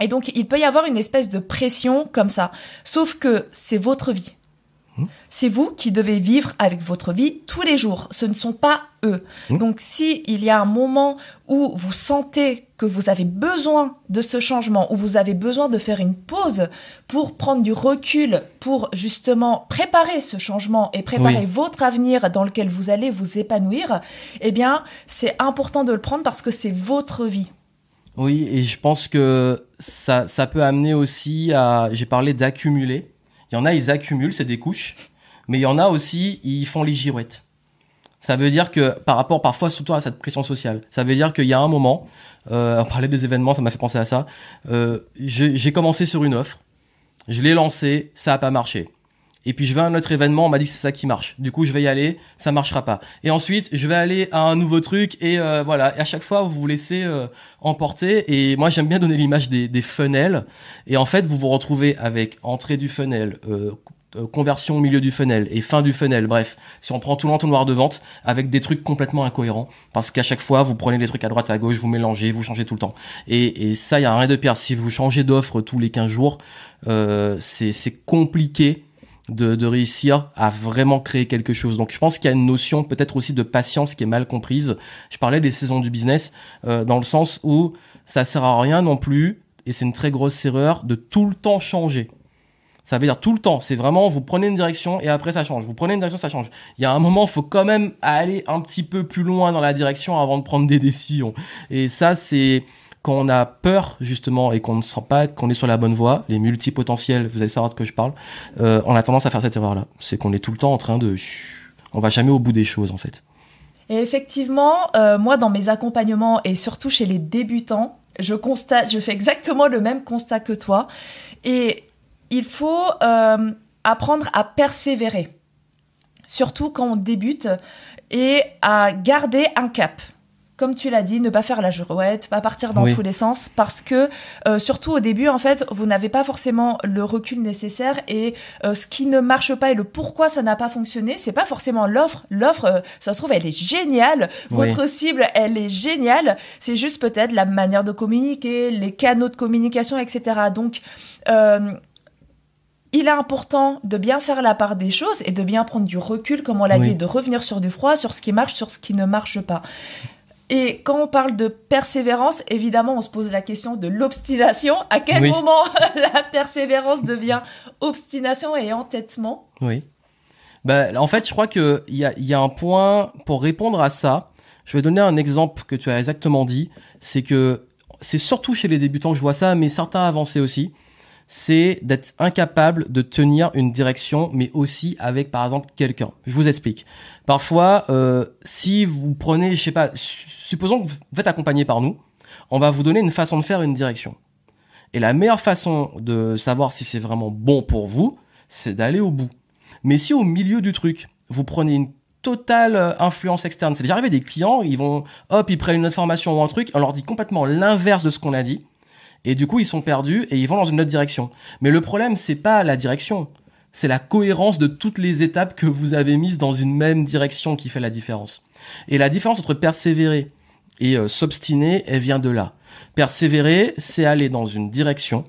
Et donc, il peut y avoir une espèce de pression comme ça. Sauf que c'est votre vie. C'est vous qui devez vivre avec votre vie tous les jours. Ce ne sont pas eux. Donc, s'il y a un moment où vous sentez que vous avez besoin de ce changement, où vous avez besoin de faire une pause pour prendre du recul, pour justement préparer ce changement et préparer votre avenir dans lequel vous allez vous épanouir, eh bien, c'est important de le prendre parce que c'est votre vie. Oui, et je pense que ça peut amener aussi à... J'ai parlé d'accumuler. Il y en a, ils accumulent, c'est des couches. Mais il y en a aussi, ils font les girouettes. Ça veut dire que, par rapport parfois surtout à cette pression sociale, ça veut dire qu'il y a un moment, on parlait des événements, ça m'a fait penser à ça, j'ai commencé sur une offre, je l'ai lancée, ça a pas marché. Et puis je vais à un autre événement, on m'a dit que c'est ça qui marche. Du coup, je vais y aller, ça marchera pas. Et ensuite, je vais aller à un nouveau truc et voilà. Et à chaque fois, vous vous laissez emporter. Et moi, j'aime bien donner l'image des funnels. Et en fait, vous vous retrouvez avec entrée du funnel, conversion au milieu du funnel et fin du funnel. Bref, si on prend tout l'entonnoir de vente avec des trucs complètement incohérents, parce qu'à chaque fois, vous prenez des trucs à droite, à gauche, vous mélangez, vous changez tout le temps. Et ça, il y a rien de pire. Si vous changez d'offre tous les 15 jours, c'est compliqué de réussir à vraiment créer quelque chose. Donc je pense qu'il y a une notion peut-être aussi de patience qui est mal comprise. Je parlais des saisons du business dans le sens où ça sert à rien non plus, et c'est une très grosse erreur, de tout le temps changer. Ça veut dire tout le temps, c'est vraiment vous prenez une direction et après ça change. Vous prenez une direction, ça change. Il y a un moment, il faut quand même aller un petit peu plus loin dans la direction avant de prendre des décisions. Et ça, c'est quand on a peur justement et qu'on ne sent pas qu'on est sur la bonne voie, les multipotentiels, vous allez savoir de quoi je parle, on a tendance à faire cette erreur-là. C'est qu'on est tout le temps en train de... On va jamais au bout des choses en fait. Et effectivement, moi dans mes accompagnements et surtout chez les débutants, je fais exactement le même constat que toi. Et il faut apprendre à persévérer, surtout quand on débute, et à garder un cap. Comme tu l'as dit, ne pas faire la girouette, pas partir dans tous les sens, parce que surtout au début, en fait, vous n'avez pas forcément le recul nécessaire et ce qui ne marche pas et le pourquoi ça n'a pas fonctionné, c'est pas forcément l'offre. L'offre, ça se trouve, elle est géniale. Votre cible, elle est géniale. C'est juste peut-être la manière de communiquer, les canaux de communication, etc. Donc, il est important de bien faire la part des choses et de bien prendre du recul, comme on l'a dit, de revenir sur du froid, sur ce qui marche, sur ce qui ne marche pas. Et quand on parle de persévérance, évidemment, on se pose la question de l'obstination. À quel moment la persévérance devient obstination et entêtement? Oui. En fait, je crois qu'il y a un point pour répondre à ça. Je vais donner un exemple que tu as exactement dit. C'est que c'est surtout chez les débutants que je vois ça, mais certains avancés aussi. C'est d'être incapable de tenir une direction, mais aussi avec, par exemple, quelqu'un. Je vous explique. Parfois, si vous prenez, je sais pas, supposons que vous êtes accompagné par nous, on va vous donner une façon de faire, une direction. Et la meilleure façon de savoir si c'est vraiment bon pour vous, c'est d'aller au bout. Mais si au milieu du truc, vous prenez une totale influence externe, c'est déjà arrivé des clients, ils prennent une autre formation ou un truc, on leur dit complètement l'inverse de ce qu'on a dit, et du coup ils sont perdus et ils vont dans une autre direction. Mais le problème, c'est pas la direction, c'est la cohérence de toutes les étapes que vous avez mises dans une même direction qui fait la différence. Et la différence entre persévérer et s'obstiner, elle vient de là. Persévérer, c'est aller dans une direction,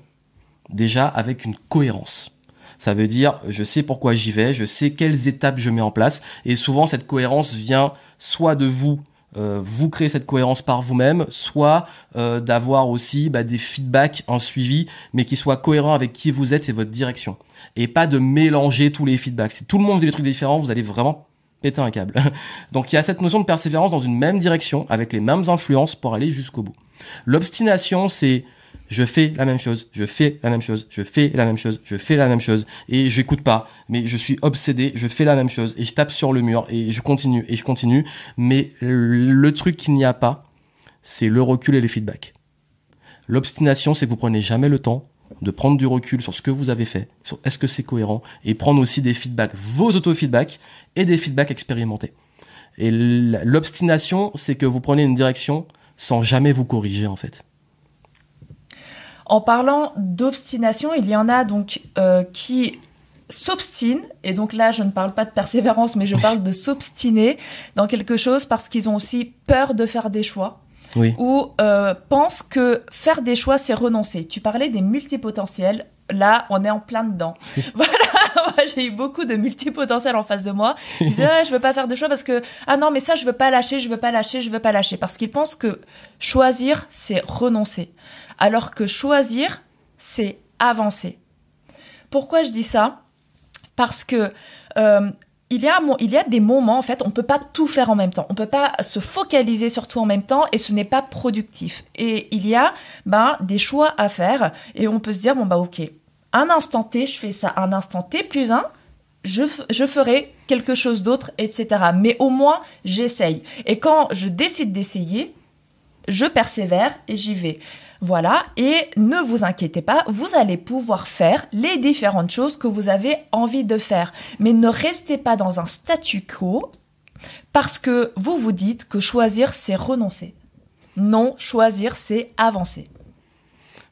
déjà avec une cohérence. Ça veut dire, je sais pourquoi j'y vais, je sais quelles étapes je mets en place. Et souvent, cette cohérence vient soit de vous, vous créez cette cohérence par vous-même, soit d'avoir aussi des feedbacks, un suivi, mais qui soit cohérent avec qui vous êtes et votre direction. Et pas de mélanger tous les feedbacks. Si tout le monde fait des trucs différents, vous allez vraiment péter un câble. Donc il y a cette notion de persévérance dans une même direction, avec les mêmes influences pour aller jusqu'au bout. L'obstination, c'est je fais la même chose, je fais la même chose, je fais la même chose, je fais la même chose, et j'écoute pas, mais je suis obsédé, je fais la même chose, et je tape sur le mur, et je continue, mais le truc qu'il n'y a pas, c'est le recul et les feedbacks. L'obstination, c'est que vous prenez jamais le temps de prendre du recul sur ce que vous avez fait, sur est-ce que c'est cohérent, et prendre aussi des feedbacks, vos auto-feedbacks, et des feedbacks expérimentés. Et l'obstination, c'est que vous prenez une direction sans jamais vous corriger, en fait. En parlant d'obstination, il y en a donc qui s'obstinent, et donc là je ne parle pas de persévérance, mais je parle de s'obstiner dans quelque chose parce qu'ils ont aussi peur de faire des choix. Oui. Ou pensent que faire des choix, c'est renoncer. Tu parlais des multipotentiels, là on est en plein dedans. Voilà, moi j'ai eu beaucoup de multipotentiels en face de moi. Ils disaient je veux pas faire de choix parce que ah non mais ça je veux pas lâcher, parce qu'ils pensent que choisir c'est renoncer, alors que choisir c'est avancer. Pourquoi je dis ça ? Parce que il y a des moments, en fait, on peut pas tout faire en même temps. On peut pas se focaliser sur tout en même temps et ce n'est pas productif. Et il y a, des choix à faire et on peut se dire, ok, un instant T, je fais ça. Un instant T plus un, je ferai quelque chose d'autre, etc. Mais au moins, j'essaye. Et quand je décide d'essayer, je persévère et j'y vais. Voilà, et ne vous inquiétez pas, vous allez pouvoir faire les différentes choses que vous avez envie de faire. Mais ne restez pas dans un statu quo parce que vous vous dites que choisir, c'est renoncer. Non, choisir, c'est avancer.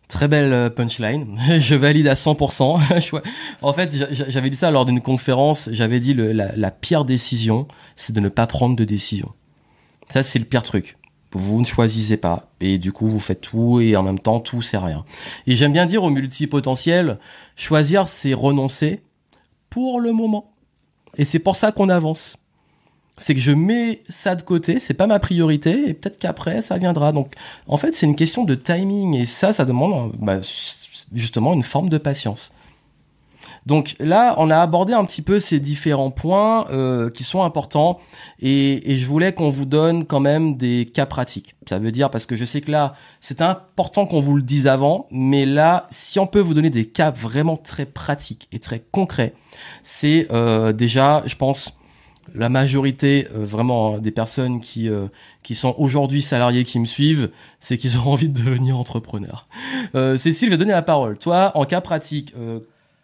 Très belle punchline, je valide à 100%. En fait, j'avais dit ça lors d'une conférence, j'avais dit la pire décision, c'est de ne pas prendre de décision. Ça, c'est le pire truc. Vous ne choisissez pas et du coup vous faites tout et en même temps tout c'est rien. Et j'aime bien dire aux multipotentiels, choisir c'est renoncer pour le moment. Et c'est pour ça qu'on avance. C'est que je mets ça de côté, c'est pas ma priorité et peut-être qu'après ça viendra. Donc en fait c'est une question de timing et ça demande justement une forme de patience. Donc là, on a abordé un petit peu ces différents points qui sont importants et je voulais qu'on vous donne quand même des cas pratiques. Ça veut dire, parce que je sais que là, c'est important qu'on vous le dise avant, mais là, si on peut vous donner des cas vraiment très pratiques et très concrets, c'est déjà, je pense, la majorité vraiment des personnes qui sont aujourd'hui salariés qui me suivent, c'est qu'ils ont envie de devenir entrepreneurs. Cécile, je vais donner la parole. Toi, en cas pratique,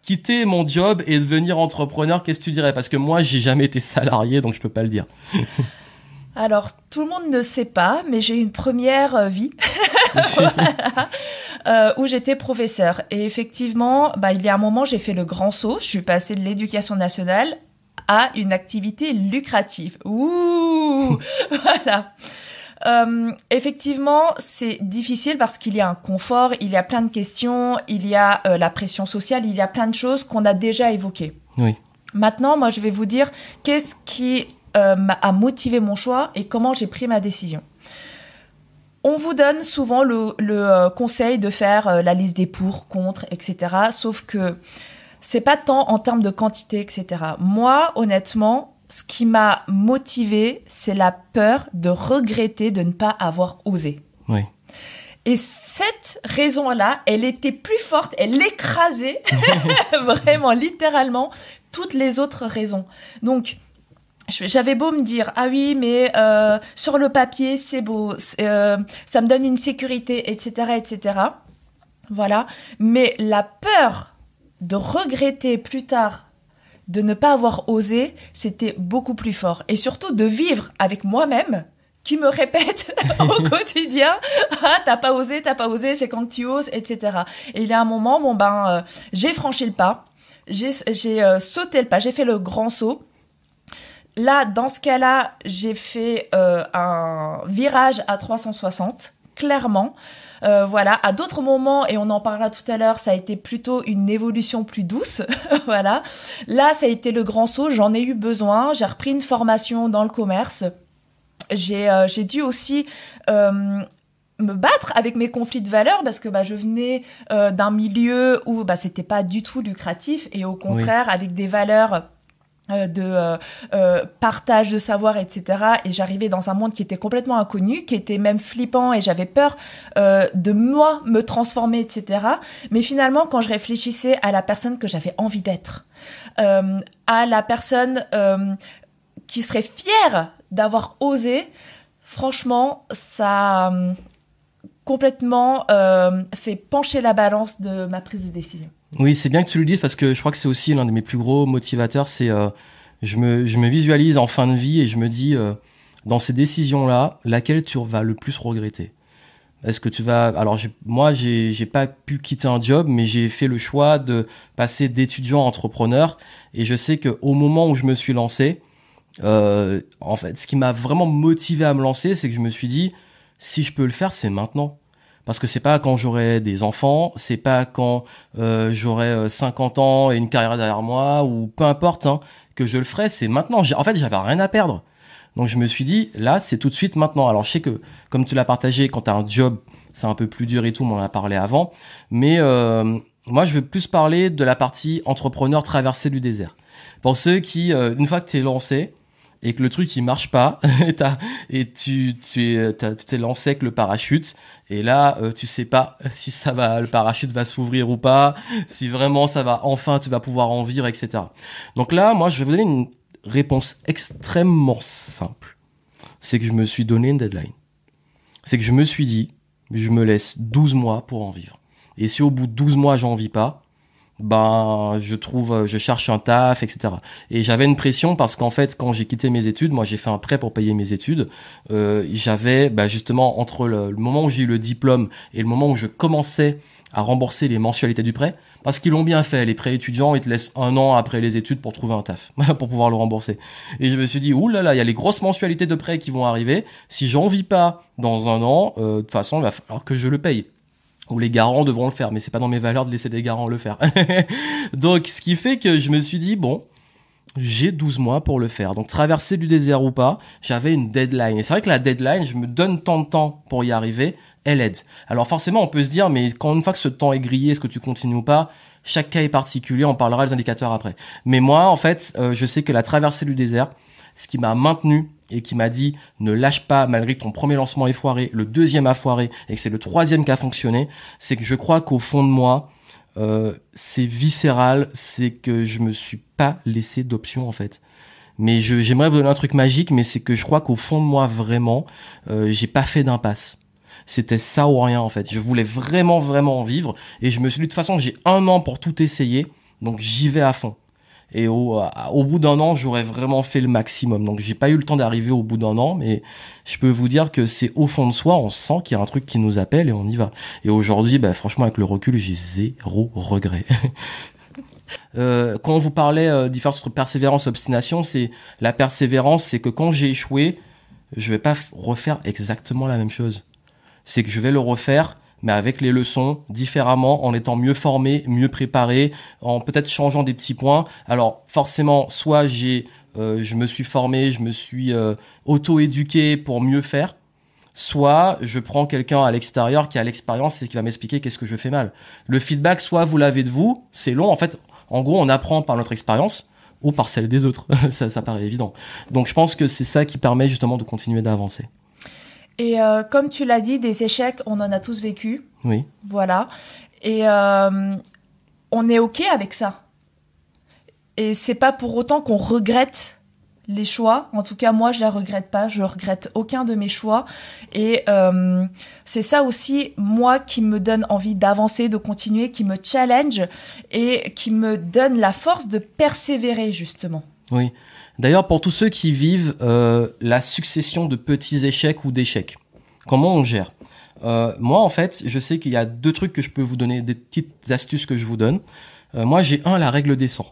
quitter mon job et devenir entrepreneur, qu'est-ce que tu dirais ? Parce que moi, j'ai jamais été salarié, donc je peux pas le dire. Alors, tout le monde ne sait pas, mais j'ai une première vie où j'étais professeure. Et effectivement, il y a un moment, j'ai fait le grand saut. Je suis passée de l'éducation nationale à une activité lucrative. Ouh, voilà. Effectivement, c'est difficile parce qu'il y a un confort, il y a plein de questions, il y a la pression sociale, il y a plein de choses qu'on a déjà évoquées. Oui. Maintenant, moi, je vais vous dire qu'est-ce qui a motivé mon choix et comment j'ai pris ma décision. On vous donne souvent le conseil de faire la liste des pour, contre, etc. Sauf que c'est pas tant en termes de quantité, etc. Moi, honnêtement, ce qui m'a motivée, c'est la peur de regretter de ne pas avoir osé. Oui. Et cette raison-là, elle était plus forte, elle écrasait vraiment, littéralement, toutes les autres raisons. Donc, j'avais beau me dire, ah oui, mais sur le papier, c'est beau, ça me donne une sécurité, etc., etc. Voilà. Mais la peur de regretter plus tard de ne pas avoir osé, c'était beaucoup plus fort. Et surtout de vivre avec moi-même, qui me répète au quotidien, ah, t'as pas osé, c'est quand tu oses, etc. Et il y a un moment, j'ai franchi le pas, j'ai sauté le pas, j'ai fait le grand saut. Là, dans ce cas-là, j'ai fait un virage à 360, clairement. Voilà. À d'autres moments, et on en parlera tout à l'heure, ça a été plutôt une évolution plus douce. Voilà. Là, ça a été le grand saut. J'en ai eu besoin. J'ai repris une formation dans le commerce. J'ai dû aussi me battre avec mes conflits de valeurs parce que je venais d'un milieu où c'était pas du tout lucratif et au contraire avec des valeurs de partage de savoir, etc. Et j'arrivais dans un monde qui était complètement inconnu, qui était même flippant et j'avais peur de moi me transformer, etc. Mais finalement, quand je réfléchissais à la personne que j'avais envie d'être, à la personne qui serait fière d'avoir osé, franchement, ça a complètement fait pencher la balance de ma prise de décision. Oui, c'est bien que tu le dises parce que je crois que c'est aussi l'un de mes plus gros motivateurs. C'est je me visualise en fin de vie et je me dis dans ces décisions-là, laquelle tu vas le plus regretter. Est-ce que tu vas... Alors moi, j'ai pas pu quitter un job, mais j'ai fait le choix de passer d'étudiant à entrepreneur et je sais que au moment où je me suis lancé, en fait, ce qui m'a vraiment motivé à me lancer, c'est que je me suis dit, si je peux le faire, c'est maintenant. Parce que c'est pas quand j'aurai des enfants, c'est pas quand j'aurai 50 ans et une carrière derrière moi, ou peu importe, que je le ferai, c'est maintenant. En fait, j'avais rien à perdre. Donc je me suis dit, là, c'est tout de suite maintenant. Alors je sais que, comme tu l'as partagé, quand tu as un job, c'est un peu plus dur et tout, on en a parlé avant. Mais moi, je veux plus parler de la partie entrepreneur traversée du désert. Pour ceux qui, une fois que tu es lancé, et que le truc il marche pas et tu t'es lancé avec le parachute et là tu sais pas si le parachute va s'ouvrir ou pas, si vraiment ça va enfin tu vas pouvoir en vivre, etc. Donc là moi je vais vous donner une réponse extrêmement simple. C'est que je me suis donné une deadline. C'est que je me suis dit je me laisse 12 mois pour en vivre. Et si au bout de 12 mois j'en vis pas, je cherche un taf, etc. Et j'avais une pression parce qu'en fait, quand j'ai quitté mes études, moi j'ai fait un prêt pour payer mes études, j'avais justement entre le moment où j'ai eu le diplôme et le moment où je commençais à rembourser les mensualités du prêt, parce qu'ils l'ont bien fait, les prêts étudiants, ils te laissent 1 an après les études pour trouver un taf, pour pouvoir le rembourser. Et je me suis dit, oulala, il y a les grosses mensualités de prêt qui vont arriver, si j'en vis pas dans 1 an, de toute façon, il va falloir que je le paye. Ou les garants devront le faire, mais c'est pas dans mes valeurs de laisser des garants le faire. Donc, ce qui fait que je me suis dit, bon, j'ai 12 mois pour le faire. Donc, traverser du désert ou pas, j'avais une deadline. Et c'est vrai que la deadline, je me donne tant de temps pour y arriver, elle aide. Alors, forcément, on peut se dire, mais quand une fois que ce temps est grillé, est-ce que tu continues ou pas? Chaque cas est particulier, on parlera des indicateurs après. Mais moi, en fait, je sais que la traversée du désert, ce qui m'a maintenu et qui m'a dit ne lâche pas malgré que ton premier lancement est foiré, le deuxième a foiré et que c'est le troisième qui a fonctionné, c'est que je crois qu'au fond de moi, c'est viscéral, c'est que je me suis pas laissé d'option en fait. Mais j'aimerais vous donner un truc magique, mais c'est que je crois qu'au fond de moi vraiment, j'ai pas fait d'impasse. C'était ça ou rien en fait. Je voulais vraiment en vivre et je me suis dit de toute façon j'ai 1 an pour tout essayer, donc j'y vais à fond. Et au bout d'1 an, j'aurais vraiment fait le maximum. Donc, j'ai pas eu le temps d'arriver au bout d'1 an, mais je peux vous dire que c'est au fond de soi, on sent qu'il y a un truc qui nous appelle et on y va. Et aujourd'hui, franchement, avec le recul, j'ai 0 regret. Quand on vous parlait différence entre persévérance et obstination, c'est la persévérance, c'est que quand j'ai échoué, je vais pas refaire exactement la même chose. C'est que je vais le refaire, mais avec les leçons, différemment, en étant mieux formé, mieux préparé, en peut-être changeant des petits points. Alors forcément, soit je me suis formé, je me suis auto-éduqué pour mieux faire, soit je prends quelqu'un à l'extérieur qui a l'expérience et qui va m'expliquer qu'est-ce que je fais mal. Le feedback, soit vous l'avez de vous, c'est long. En fait, en gros, on apprend par notre expérience. ou par celle des autres. Ça paraît évident. Donc je pense que c'est ça qui permet justement de continuer d'avancer. Et comme tu l'as dit, des échecs, on en a tous vécu. Oui. Voilà. Et on est OK avec ça. Et c'est pas pour autant qu'on regrette les choix. En tout cas, moi, je les regrette pas. Je regrette aucun de mes choix. Et c'est ça aussi, moi, qui me donne envie d'avancer, de continuer, qui me challenge et qui me donne la force de persévérer, justement. Oui. D'ailleurs, pour tous ceux qui vivent la succession de petits échecs ou d'échecs, comment on gère ? Moi, en fait, je sais qu'il y a 2 trucs que je peux vous donner, des petites astuces que je vous donne. Moi, j'ai la règle des 100.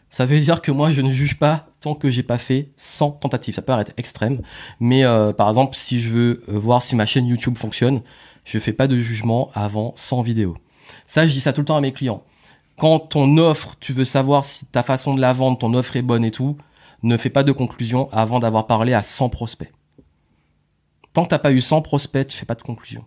Ça veut dire que moi, je ne juge pas tant que j'ai pas fait 100 tentatives. Ça peut paraître extrême, mais par exemple, si je veux voir si ma chaîne YouTube fonctionne, je fais pas de jugement avant 100 vidéos. Ça, je dis ça tout le temps à mes clients. Quand ton offre, tu veux savoir si ta façon de la vendre, ton offre est bonne et tout, ne fais pas de conclusion avant d'avoir parlé à 100 prospects. Tant que t'as pas eu 100 prospects, tu fais pas de conclusion.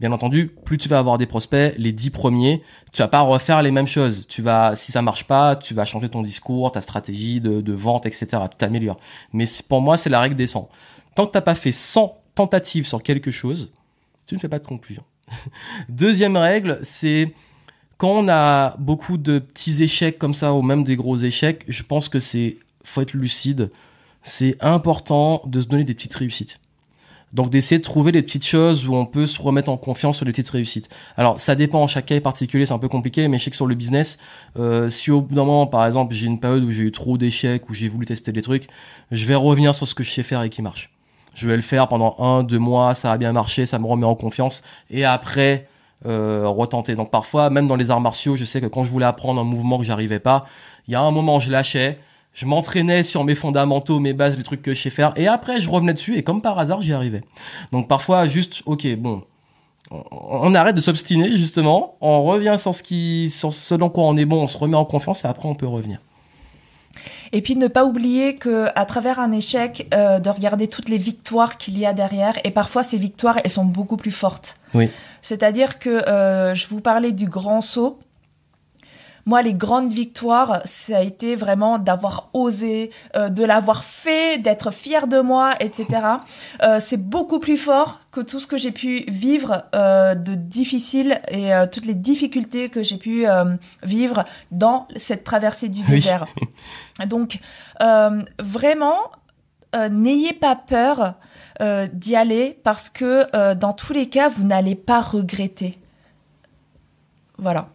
Bien entendu, plus tu vas avoir des prospects, les 10 premiers, tu vas pas refaire les mêmes choses. Si ça marche pas, tu vas changer ton discours, ta stratégie de vente, etc. Tu t'améliores. Mais pour moi, c'est la règle des 100. Tant que t'as pas fait 100 tentatives sur quelque chose, tu ne fais pas de conclusion. Deuxième règle, c'est quand on a beaucoup de petits échecs comme ça, ou même des gros échecs, je pense que faut être lucide. C'est important de se donner des petites réussites. Donc d'essayer de trouver des petites choses où on peut se remettre en confiance sur les petites réussites. Alors ça dépend, chaque cas est particulier, c'est un peu compliqué, mais je sais que sur le business, si au bout d'un moment, par exemple, j'ai une période où j'ai eu trop d'échecs, où j'ai voulu tester des trucs, je vais revenir sur ce que je sais faire et qui marche. Je vais le faire pendant 1-2 mois, ça a bien marché, ça me remet en confiance, et après retenter. Donc parfois, même dans les arts martiaux, je sais que quand je voulais apprendre un mouvement que j'arrivais pas, il y a un moment je lâchais, je m'entraînais sur mes fondamentaux, mes bases, les trucs que je sais faire, et après je revenais dessus, et comme par hasard j'y arrivais. Donc parfois juste, ok, bon, on arrête de s'obstiner justement, on revient sur ce dans quoi on est bon, on se remet en confiance, et après on peut revenir. Et puis ne pas oublier que à travers un échec, de regarder toutes les victoires qu'il y a derrière, et parfois ces victoires elles sont beaucoup plus fortes. Oui. C'est-à-dire que je vous parlais du grand saut. Moi, les grandes victoires, ça a été vraiment d'avoir osé, de l'avoir fait, d'être fière de moi, etc. C'est beaucoup plus fort que tout ce que j'ai pu vivre de difficile et toutes les difficultés que j'ai pu vivre dans cette traversée du désert. Donc, vraiment, n'ayez pas peur d'y aller parce que dans tous les cas, vous n'allez pas regretter. Voilà.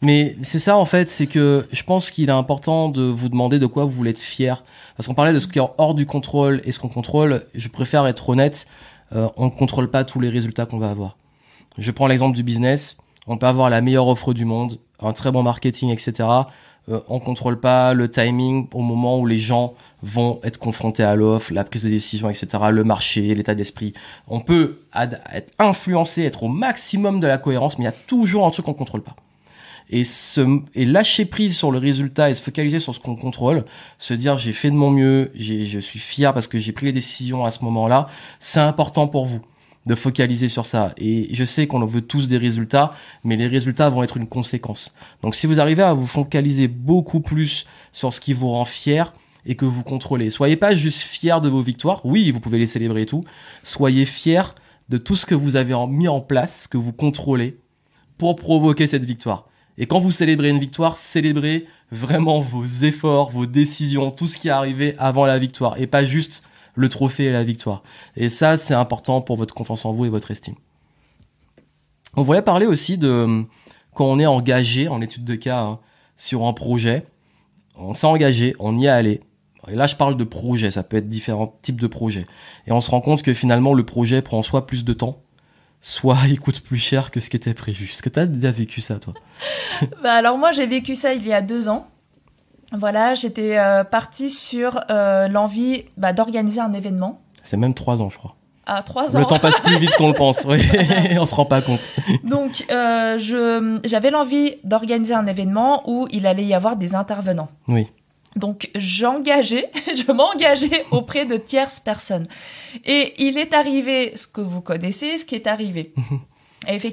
Mais c'est ça en fait, c'est que je pense qu'il est important de vous demander de quoi vous voulez être fier. Parce qu'on parlait de ce qui est hors du contrôle et ce qu'on contrôle, je préfère être honnête, on ne contrôle pas tous les résultats qu'on va avoir. Je prends l'exemple du business, on peut avoir la meilleure offre du monde, un très bon marketing, etc. On contrôle pas le timing au moment où les gens vont être confrontés à l'offre, la prise de décision, etc., le marché, l'état d'esprit. On peut être influencé, être au maximum de la cohérence, mais il y a toujours un truc qu'on contrôle pas. Et lâcher prise sur le résultat et se focaliser sur ce qu'on contrôle, se dire j'ai fait de mon mieux, je suis fier parce que j'ai pris les décisions à ce moment-là, c'est important pour vous de focaliser sur ça. Et je sais qu'on veut tous des résultats, mais les résultats vont être une conséquence. Donc si vous arrivez à vous focaliser beaucoup plus sur ce qui vous rend fier et que vous contrôlez, soyez pas juste fiers de vos victoires, oui, vous pouvez les célébrer et tout, soyez fiers de tout ce que vous avez mis en place, que vous contrôlez pour provoquer cette victoire. Et quand vous célébrez une victoire, célébrez vraiment vos efforts, vos décisions, tout ce qui est arrivé avant la victoire, et pas juste le trophée et la victoire. Et ça, c'est important pour votre confiance en vous et votre estime. On voulait parler aussi de quand on est engagé en étude de cas sur un projet. On s'est engagé, on y est allé. Et là, je parle de projet, ça peut être différents types de projets. Et on se rend compte que finalement, le projet prend soit plus de temps, soit il coûte plus cher que ce qui était prévu. Est-ce que tu as déjà vécu ça, toi? Alors moi, j'ai vécu ça il y a 2 ans. Voilà, j'étais partie sur l'envie d'organiser un événement. C'est même 3 ans, je crois. Ah, 3 ans. Le temps passe plus vite qu'on le pense, oui. On se rend pas compte. Donc, j'avais l'envie d'organiser un événement où il allait y avoir des intervenants. Oui. Donc, je m'engageais auprès de tierces personnes. Et il est arrivé ce que vous connaissez, ce qui est arrivé.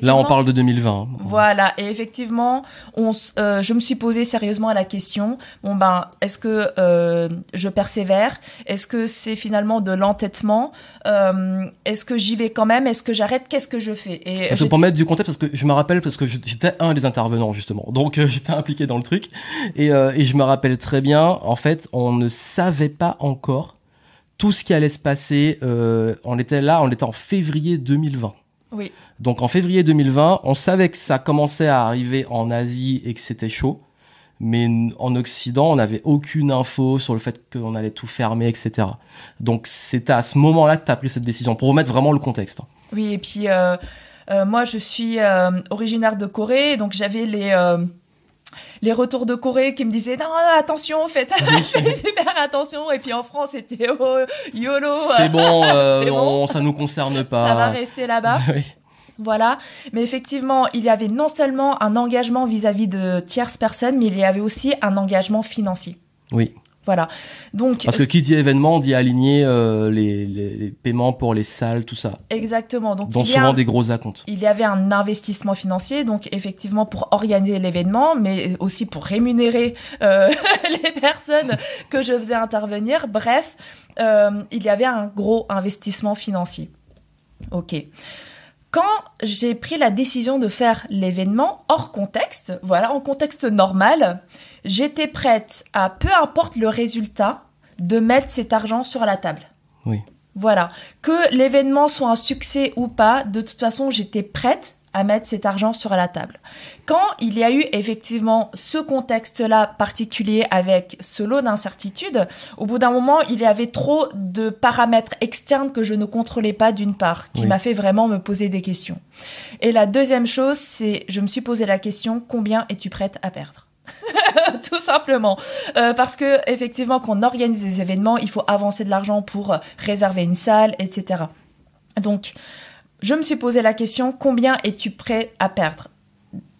Là, on parle de 2020. Voilà, et effectivement, je me suis posé sérieusement la question. Bon est-ce que je persévère? Est-ce que c'est finalement de l'entêtement? Est-ce que j'y vais quand même? Est-ce que j'arrête? Qu'est-ce que je fais? Pour mettre du contexte, parce que je me rappelle, parce que j'étais un des intervenants justement, donc j'étais impliqué dans le truc, et je me rappelle très bien. En fait, on ne savait pas encore tout ce qui allait se passer. On était en février 2020. Oui. Donc en février 2020, on savait que ça commençait à arriver en Asie et que c'était chaud, mais en Occident, on n'avait aucune info sur le fait qu'on allait tout fermer, etc. Donc c'était à ce moment-là que tu as pris cette décision, pour remettre vraiment le contexte. Oui, et puis moi je suis originaire de Corée, donc j'avais les retours de Corée qui me disaient non, attention, faites super attention. Et puis en France, c'était YOLO. C'est bon, ça nous concerne pas. Ça va rester là-bas. Oui. Voilà. Mais effectivement, il y avait non seulement un engagement vis-à-vis de tierces personnes, mais il y avait aussi un engagement financier. Oui. Voilà. Donc, parce que qui dit événement, dit aligner les paiements pour les salles, tout ça. Exactement. Donc, dont souvent des gros acomptes. Il y avait un investissement financier, donc effectivement pour organiser l'événement, mais aussi pour rémunérer les personnes que je faisais intervenir. Bref, il y avait un gros investissement financier. Ok. Quand j'ai pris la décision de faire l'événement hors contexte, voilà, en contexte normal, j'étais prête à, peu importe le résultat, de mettre cet argent sur la table. Oui. Voilà. Que l'événement soit un succès ou pas, de toute façon, j'étais prête à mettre cet argent sur la table. Quand il y a eu effectivement ce contexte-là particulier avec ce lot d'incertitudes, au bout d'un moment, il y avait trop de paramètres externes que je ne contrôlais pas d'une part, qui m'a fait vraiment me poser des questions. Et la deuxième chose, c'est, je me suis posé la question, combien es-tu prête à perdre ? Tout simplement, parce que effectivement, quand on organise des événements, il faut avancer de l'argent pour réserver une salle, etc. Donc, je me suis posé la question, combien es-tu prêt à perdre ?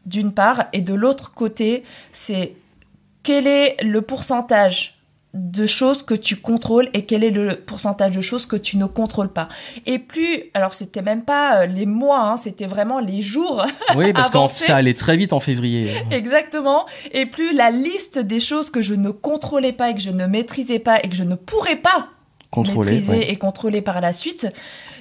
D'une part, et de l'autre côté, c'est quel est le pourcentage de choses que tu contrôles et quel est le pourcentage de choses que tu ne contrôles pas. Et plus, alors c'était même pas les mois, hein, c'était vraiment les jours. Oui, parce que ça allait très vite en février. Exactement. Et plus la liste des choses que je ne contrôlais pas et que je ne maîtrisais pas et que je ne pourrais pas maîtriser et contrôler par la suite,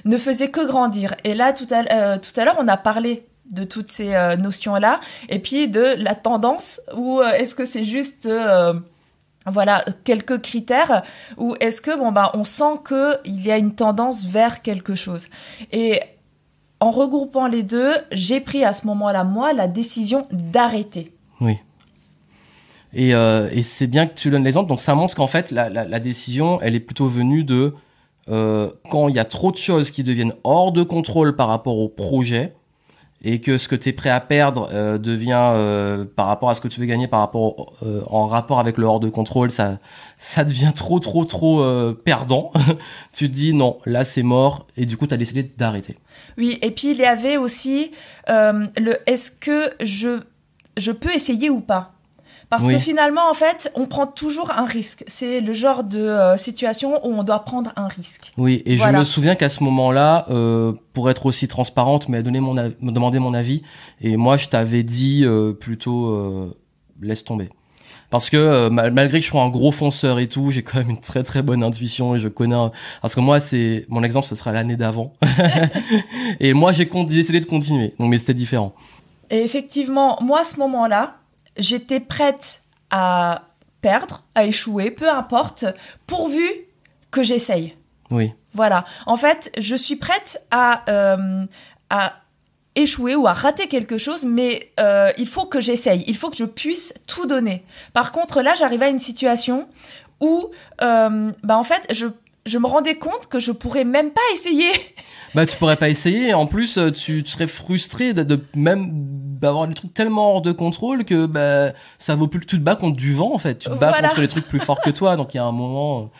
ne faisait que grandir. Et là, tout à l'heure, on a parlé de toutes ces notions-là, et puis de la tendance, ou est-ce que c'est juste voilà, quelques critères, ou est-ce que on sent qu'il y a une tendance vers quelque chose. Et en regroupant les deux, j'ai pris à ce moment-là, moi, la décision d'arrêter. Oui. Et c'est bien que tu donnes l'exemple. Donc ça montre qu'en fait, la décision, elle est plutôt venue de quand il y a trop de choses qui deviennent hors de contrôle par rapport au projet, et que ce que tu es prêt à perdre devient par rapport à ce que tu veux gagner, par rapport en rapport avec le hors de contrôle, ça devient trop perdant. Tu te dis non, là c'est mort, et du coup tu as décidé d'arrêter. Oui, et puis il y avait aussi est-ce que je peux essayer ou pas ? Parce que finalement, en fait, on prend toujours un risque. C'est le genre de situation où on doit prendre un risque. Oui, et voilà. Je me souviens qu'à ce moment-là, pour être aussi transparente, mais me demander mon avis, et moi, je t'avais dit plutôt laisse tomber. Parce que malgré que je sois un gros fonceur et tout, j'ai quand même une très très bonne intuition et je connais. Parce que moi, c'est mon exemple, ce sera l'année d'avant. Et moi, j'ai décidé de continuer. Donc, mais c'était différent. Et effectivement, moi, à ce moment-là, j'étais prête à perdre, à échouer, peu importe, pourvu que j'essaye. Oui. Voilà. En fait, je suis prête à échouer ou à rater quelque chose, mais il faut que j'essaye. Il faut que je puisse tout donner. Par contre, là, j'arrivais à une situation où, en fait, je me rendais compte que je pourrais même pas essayer. Tu pourrais pas essayer. En plus, tu serais frustré d'avoir des trucs tellement hors de contrôle que ça vaut plus que tu te bats contre du vent en fait. Tu te bats contre les trucs plus forts que toi. Donc il y a un moment.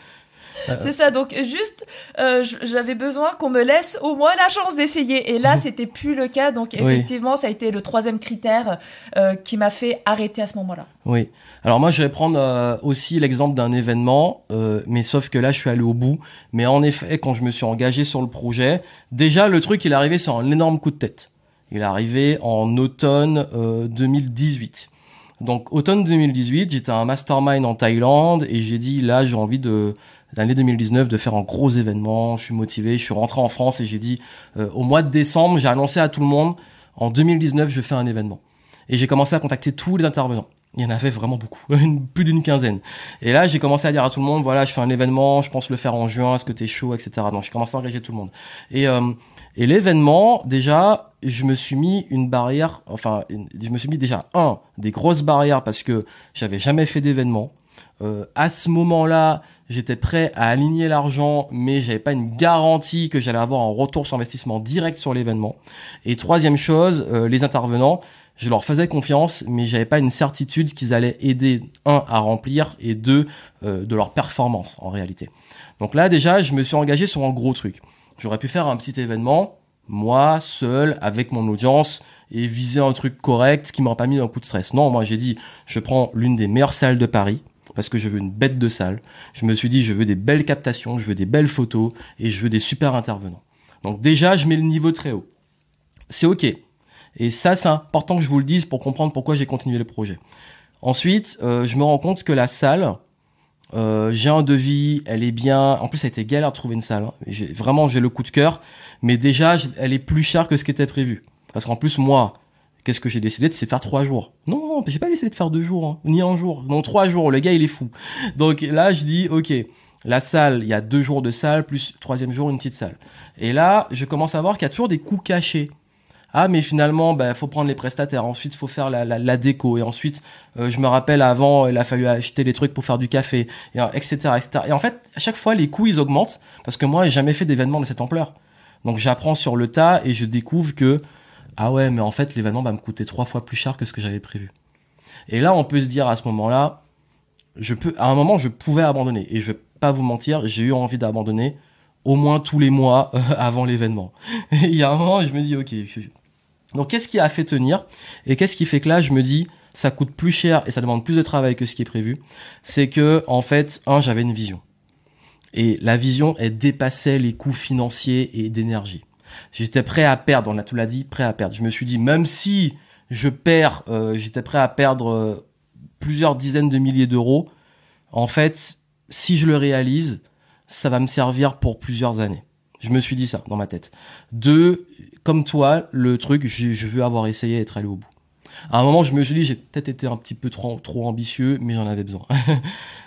C'est ça. Donc juste, j'avais besoin qu'on me laisse au moins la chance d'essayer. Et là, c'était plus le cas. Donc effectivement, ça a été le troisième critère qui m'a fait arrêter à ce moment-là. Oui. Alors moi, je vais prendre aussi l'exemple d'un événement, mais sauf que là, je suis allé au bout. Mais en effet, quand je me suis engagé sur le projet, déjà le truc, il est arrivé sur un énorme coup de tête. Il est arrivé en automne 2018. Donc automne 2018, j'étais à un mastermind en Thaïlande et j'ai dit là j'ai envie l'année 2019 de faire un gros événement, je suis motivé, je suis rentré en France et j'ai dit au mois de décembre, j'ai annoncé à tout le monde en 2019 je fais un événement. Et j'ai commencé à contacter tous les intervenants. Il y en avait vraiment beaucoup, plus d'une quinzaine. Et là, j'ai commencé à dire à tout le monde, voilà, je fais un événement, je pense le faire en juin, est-ce que t'es chaud, etc. Donc, j'ai commencé à engager tout le monde. Et l'événement, déjà, je me suis mis une barrière, je me suis mis déjà, des grosses barrières parce que j'avais jamais fait d'événement. À ce moment-là, j'étais prêt à aligner l'argent, mais j'avais pas une garantie que j'allais avoir un retour sur investissement direct sur l'événement. Et troisième chose, les intervenants, je leur faisais confiance, mais j'avais pas une certitude qu'ils allaient aider, à remplir, et deux, de leur performance, en réalité. Donc là, déjà, je me suis engagé sur un gros truc. J'aurais pu faire un petit événement, moi, seul, avec mon audience, et viser un truc correct, qui m'aurait pas mis un coup de stress. Non, moi, j'ai dit, je prends l'une des meilleures salles de Paris, parce que je veux une bête de salle. Je me suis dit, je veux des belles captations, je veux des belles photos, et je veux des super intervenants. Donc déjà, je mets le niveau très haut. C'est OK. Et ça, c'est important que je vous le dise pour comprendre pourquoi j'ai continué le projet. Ensuite, je me rends compte que la salle, j'ai un devis, elle est bien. En plus, ça a été galère de trouver une salle. Vraiment, j'ai le coup de cœur. Mais déjà, elle est plus chère que ce qui était prévu. Parce qu'en plus, moi, qu'est-ce que j'ai décidé de, c'est faire 3 jours. Non, j'ai pas décidé de faire 2 jours, ni 1 jour. Non, 3 jours. Le gars, il est fou. Donc là, je dis, OK, la salle, il y a 2 jours de salle, plus 3e jour, une petite salle. Et là, je commence à voir qu'il y a toujours des coûts cachés. Ah, mais finalement, faut prendre les prestataires. Ensuite, faut faire la déco. Et ensuite, je me rappelle avant, il a fallu acheter les trucs pour faire du café, et, etc., etc. Et en fait, à chaque fois, les coûts, ils augmentent parce que moi, j'ai jamais fait d'événement de cette ampleur. Donc, j'apprends sur le tas et je découvre que, ah ouais, mais en fait, l'événement va me coûter 3 fois plus cher que ce que j'avais prévu. Et là, on peut se dire à ce moment-là, à un moment, je pouvais abandonner. Et je vais pas vous mentir, j'ai eu envie d'abandonner au moins tous les mois avant l'événement. Et il y a un moment, je me dis, OK, donc, qu'est-ce qui a fait tenir? Et qu'est-ce qui fait que là, je me dis, ça coûte plus cher et ça demande plus de travail que ce qui est prévu? C'est que, en fait, j'avais une vision. Et la vision, elle dépassait les coûts financiers et d'énergie. J'étais prêt à perdre, on a tout l'a dit, prêt à perdre. Je me suis dit, même si je perds, j'étais prêt à perdre plusieurs dizaines de milliers d'euros. En fait, si je le réalise, ça va me servir pour plusieurs années. Je me suis dit ça dans ma tête. Comme toi, le truc, je veux avoir essayé et être allé au bout. À un moment, je me suis dit, j'ai peut-être été un petit peu trop ambitieux, mais j'en avais besoin.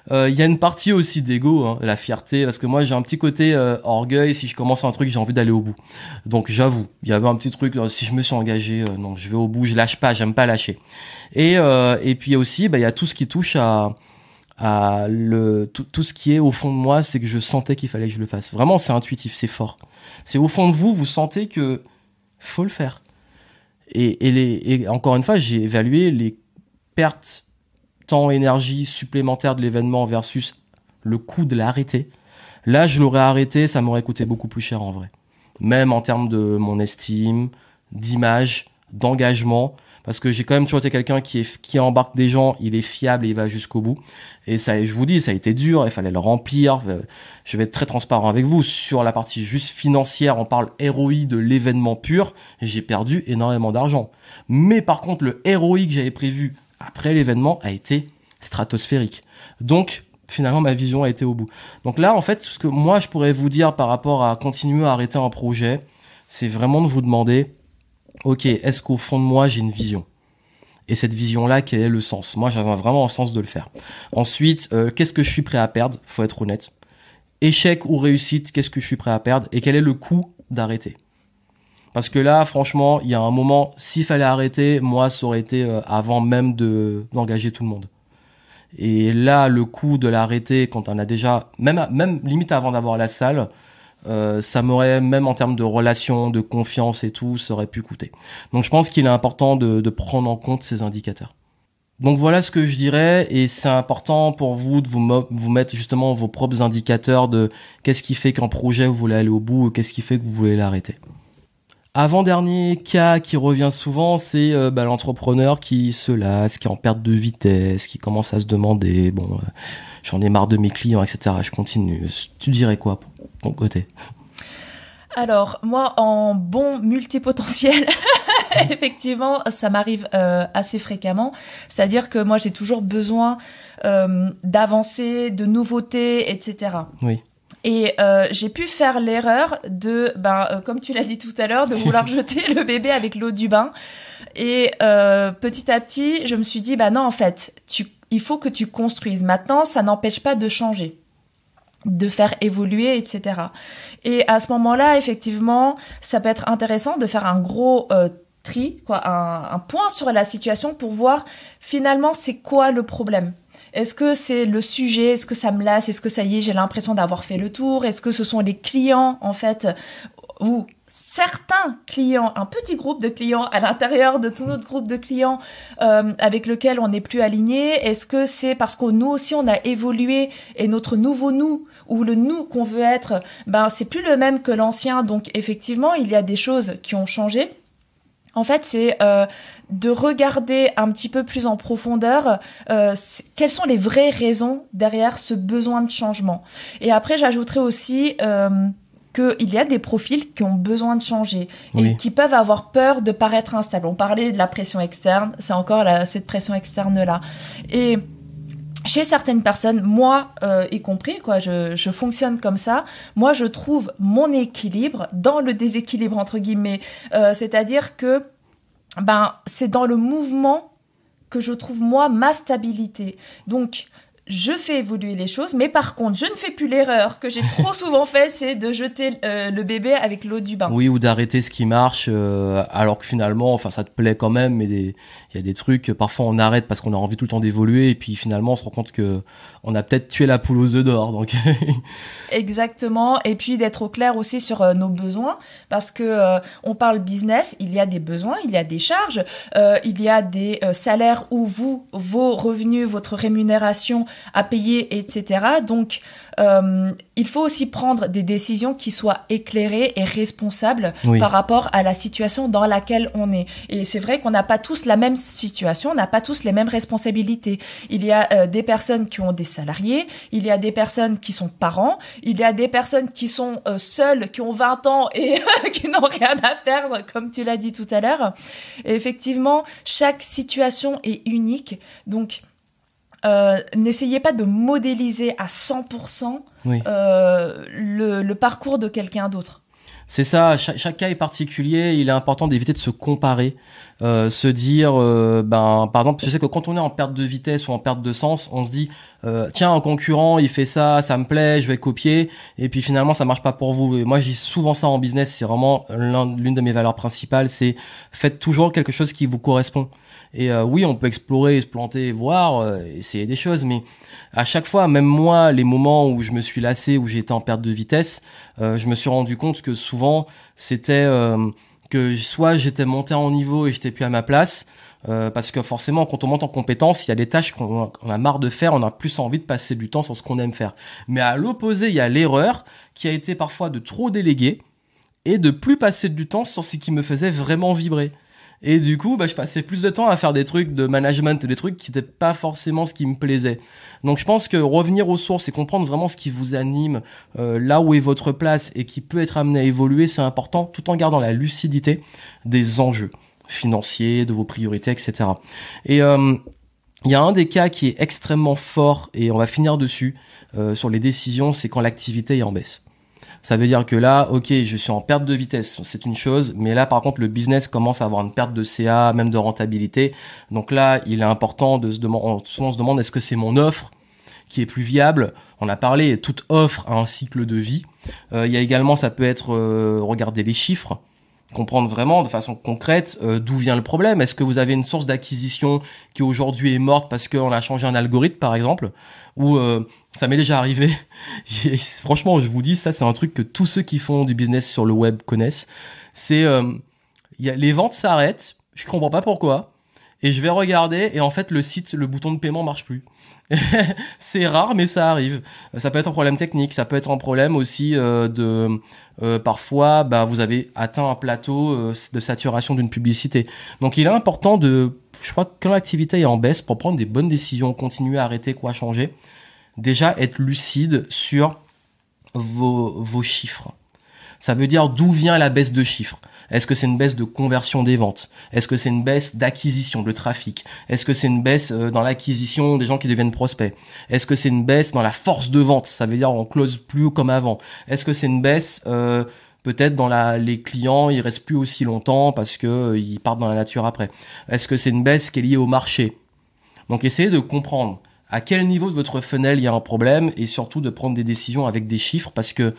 Il y a une partie aussi d'ego, la fierté, parce que moi, j'ai un petit côté orgueil. Si je commence un truc, j'ai envie d'aller au bout. Donc, j'avoue, il y avait un petit truc, si je me suis engagé, non, je vais au bout, je lâche pas, j'aime pas lâcher. Et puis aussi, il y a tout ce qui touche à tout ce qui est au fond de moi, c'est que je sentais qu'il fallait que je le fasse. Vraiment, c'est intuitif, c'est fort. C'est au fond de vous sentez que faut le faire. Et encore une fois, j'ai évalué les pertes temps, énergie supplémentaires de l'événement versus le coût de l'arrêter. Là, je l'aurais arrêté, ça m'aurait coûté beaucoup plus cher en vrai. Même en termes de mon estime, d'image, d'engagement. Parce que j'ai quand même toujours été quelqu'un qui embarque des gens, il est fiable et il va jusqu'au bout. Et ça, je vous dis, ça a été dur, il fallait le remplir. Je vais être très transparent avec vous. Sur la partie juste financière, on parle ROI de l'événement pur. J'ai perdu énormément d'argent. Mais par contre, le ROI que j'avais prévu après l'événement a été stratosphérique. Donc, finalement, ma vision a été au bout. Donc là, en fait, ce que moi, je pourrais vous dire par rapport à continuer à arrêter un projet, c'est vraiment de vous demander, OK, est-ce qu'au fond de moi, j'ai une vision? Et cette vision-là, quel est le sens? Moi, j'avais vraiment un sens de le faire. Ensuite, qu'est-ce que je suis prêt à perdre? Faut être honnête. Échec ou réussite, qu'est-ce que je suis prêt à perdre? Et quel est le coût d'arrêter? Parce que là, franchement, il y a un moment, s'il fallait arrêter, moi, ça aurait été avant même d'engager tout le monde. Et là, le coût de l'arrêter, quand on a déjà, même limite avant d'avoir la salle, ça m'aurait, même en termes de relations, de confiance et tout, ça aurait pu coûter. Donc je pense qu'il est important de prendre en compte ces indicateurs. Donc voilà ce que je dirais, et c'est important pour vous de vous mettre justement vos propres indicateurs de qu'est-ce qui fait qu'un projet vous voulez aller au bout ou qu'est-ce qui fait que vous voulez l'arrêter. Avant-dernier cas qui revient souvent, c'est l'entrepreneur qui se lasse, qui est en perte de vitesse, qui commence à se demander, j'en ai marre de mes clients, etc. Je continue. Tu dirais quoi pour ton côté? Alors, moi, en bon multipotentiel, effectivement, ça m'arrive assez fréquemment. C'est-à-dire que moi, j'ai toujours besoin d'avancer, de nouveautés, etc. Oui. Et j'ai pu faire l'erreur de, comme tu l'as dit tout à l'heure, de vouloir jeter le bébé avec l'eau du bain. Et petit à petit, je me suis dit, non, en fait, il faut que tu construises. Maintenant, ça n'empêche pas de changer, de faire évoluer, etc. Et à ce moment-là, effectivement, ça peut être intéressant de faire un gros tri, un point sur la situation pour voir finalement c'est quoi le problème. Est-ce que c'est le sujet? Est-ce que ça me lasse? Est-ce que ça y est, j'ai l'impression d'avoir fait le tour? Est-ce que ce sont les clients, en fait, ou certains clients, un petit groupe de clients à l'intérieur de tout notre groupe de clients avec lequel on n'est plus aligné? Est-ce que c'est parce que nous aussi on a évolué et notre nouveau nous ou le nous qu'on veut être, c'est plus le même que l'ancien, donc effectivement il y a des choses qui ont changé. En fait, c'est de regarder un petit peu plus en profondeur quelles sont les vraies raisons derrière ce besoin de changement. Et après, j'ajouterais aussi qu'il y a des profils qui ont besoin de changer et qui peuvent avoir peur de paraître instables. On parlait de la pression externe, c'est encore cette pression externe-là. Et chez certaines personnes, moi y compris, je fonctionne comme ça. Moi, je trouve mon équilibre dans le déséquilibre, entre guillemets. C'est-à-dire que c'est dans le mouvement que je trouve, moi, ma stabilité. Donc, je fais évoluer les choses, mais par contre, je ne fais plus l'erreur que j'ai trop souvent faite, c'est de jeter le bébé avec l'eau du bain. Oui, ou d'arrêter ce qui marche, alors que finalement, ça te plaît quand même, mais il y a des trucs, parfois on arrête parce qu'on a envie tout le temps d'évoluer, et puis finalement on se rend compte que on a peut-être tué la poule aux œufs d'or. Donc Exactement, et puis d'être au clair aussi sur nos besoins, parce que on parle business, il y a des besoins, il y a des charges, il y a des salaires où vos revenus, votre rémunération à payer, etc. Donc, il faut aussi prendre des décisions qui soient éclairées et responsables par rapport à la situation dans laquelle on est. Et c'est vrai qu'on n'a pas tous la même situation, on n'a pas tous les mêmes responsabilités. Il y a des personnes qui ont des salariés, il y a des personnes qui sont parents, il y a des personnes qui sont seules, qui ont 20 ans et qui n'ont rien à perdre, comme tu l'as dit tout à l'heure. Et effectivement, chaque situation est unique. Donc, n'essayez pas de modéliser à 100% le parcours de quelqu'un d'autre. C'est ça, chaque cas est particulier, il est important d'éviter de se comparer, se dire, par exemple, je sais que quand on est en perte de vitesse ou en perte de sens, on se dit, tiens, un concurrent, il fait ça, ça me plaît, je vais copier, et puis finalement, ça marche pas pour vous. Et moi, je dis souvent ça en business, c'est vraiment l'une de mes valeurs principales, c'est faites toujours quelque chose qui vous correspond. Et oui, on peut explorer, se planter, voir, essayer des choses, mais à chaque fois, même moi, les moments où je me suis lassé, où j'étais en perte de vitesse, je me suis rendu compte que souvent, c'était que soit j'étais monté en niveau et j'étais plus à ma place, parce que forcément, quand on monte en compétence, il y a des tâches qu'on a marre de faire, on a plus envie de passer du temps sur ce qu'on aime faire. Mais à l'opposé, il y a l'erreur qui a été parfois de trop déléguer et de plus passer du temps sur ce qui me faisait vraiment vibrer. Et du coup, je passais plus de temps à faire des trucs de management, des trucs qui n'étaient pas forcément ce qui me plaisait. Donc je pense que revenir aux sources et comprendre vraiment ce qui vous anime, là où est votre place et qui peut être amené à évoluer, c'est important, tout en gardant la lucidité des enjeux financiers, de vos priorités, etc. Et il y a un des cas qui est extrêmement fort, et on va finir dessus, sur les décisions, c'est quand l'activité est en baisse. Ça veut dire que là, ok, je suis en perte de vitesse, c'est une chose, mais là, par contre, le business commence à avoir une perte de CA, même de rentabilité. Donc là, il est important de se demander, souvent on se demande, est-ce que c'est mon offre qui est plus viable? On a parlé, toute offre a un cycle de vie. Il y a également, ça peut être regarder les chiffres, comprendre vraiment de façon concrète d'où vient le problème. Est-ce que vous avez une source d'acquisition qui aujourd'hui est morte parce qu'on a changé un algorithme, par exemple, ou ça m'est déjà arrivé. Franchement, je vous dis, ça c'est un truc que tous ceux qui font du business sur le web connaissent. C'est les ventes s'arrêtent, je comprends pas pourquoi, et je vais regarder et en fait le site, le bouton de paiement marche plus. C'est rare, mais ça arrive. Ça peut être un problème technique, ça peut être un problème aussi parfois, vous avez atteint un plateau de saturation d'une publicité. Donc il est important je crois que quand l'activité est en baisse, pour prendre des bonnes décisions, continuer à arrêter, changer, déjà être lucide sur vos chiffres. Ça veut dire d'où vient la baisse de chiffres. Est-ce que c'est une baisse de conversion des ventes? Est-ce que c'est une baisse d'acquisition, de trafic? Est-ce que c'est une baisse dans l'acquisition des gens qui deviennent prospects? Est-ce que c'est une baisse dans la force de vente? Ça veut dire on close plus comme avant. Est-ce que c'est une baisse peut-être dans les clients, ils restent plus aussi longtemps parce que ils partent dans la nature après? Est-ce que c'est une baisse qui est liée au marché? Donc essayez de comprendre à quel niveau de votre funnel il y a un problème et surtout de prendre des décisions avec des chiffres parce que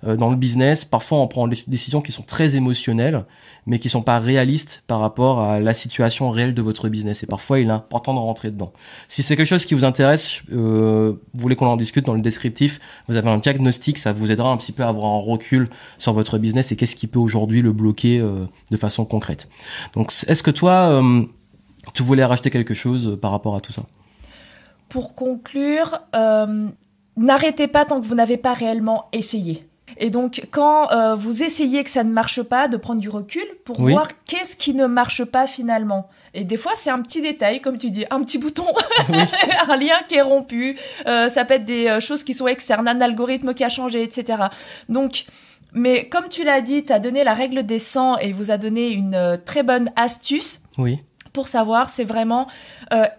dans le business, parfois on prend des décisions qui sont très émotionnelles, mais qui sont pas réalistes par rapport à la situation réelle de votre business. Et parfois, il est important de rentrer dedans. Si c'est quelque chose qui vous intéresse, vous voulez qu'on en discute dans le descriptif, vous avez un diagnostic, ça vous aidera un petit peu à avoir un recul sur votre business et qu'est-ce qui peut aujourd'hui le bloquer de façon concrète. Donc, est-ce que toi, tu voulais rajouter quelque chose par rapport à tout ça? Pour conclure, n'arrêtez pas tant que vous n'avez pas réellement essayé. Et donc, quand vous essayez que ça ne marche pas, de prendre du recul pour voir qu'est-ce qui ne marche pas finalement. Et des fois, c'est un petit détail, comme tu dis, un petit bouton, un lien qui est rompu. Ça peut être des choses qui sont externes, un algorithme qui a changé, etc. Donc, mais comme tu l'as dit, tu as donné la règle des 100 et il vous a donné une très bonne astuce. Oui. Pour savoir, c'est vraiment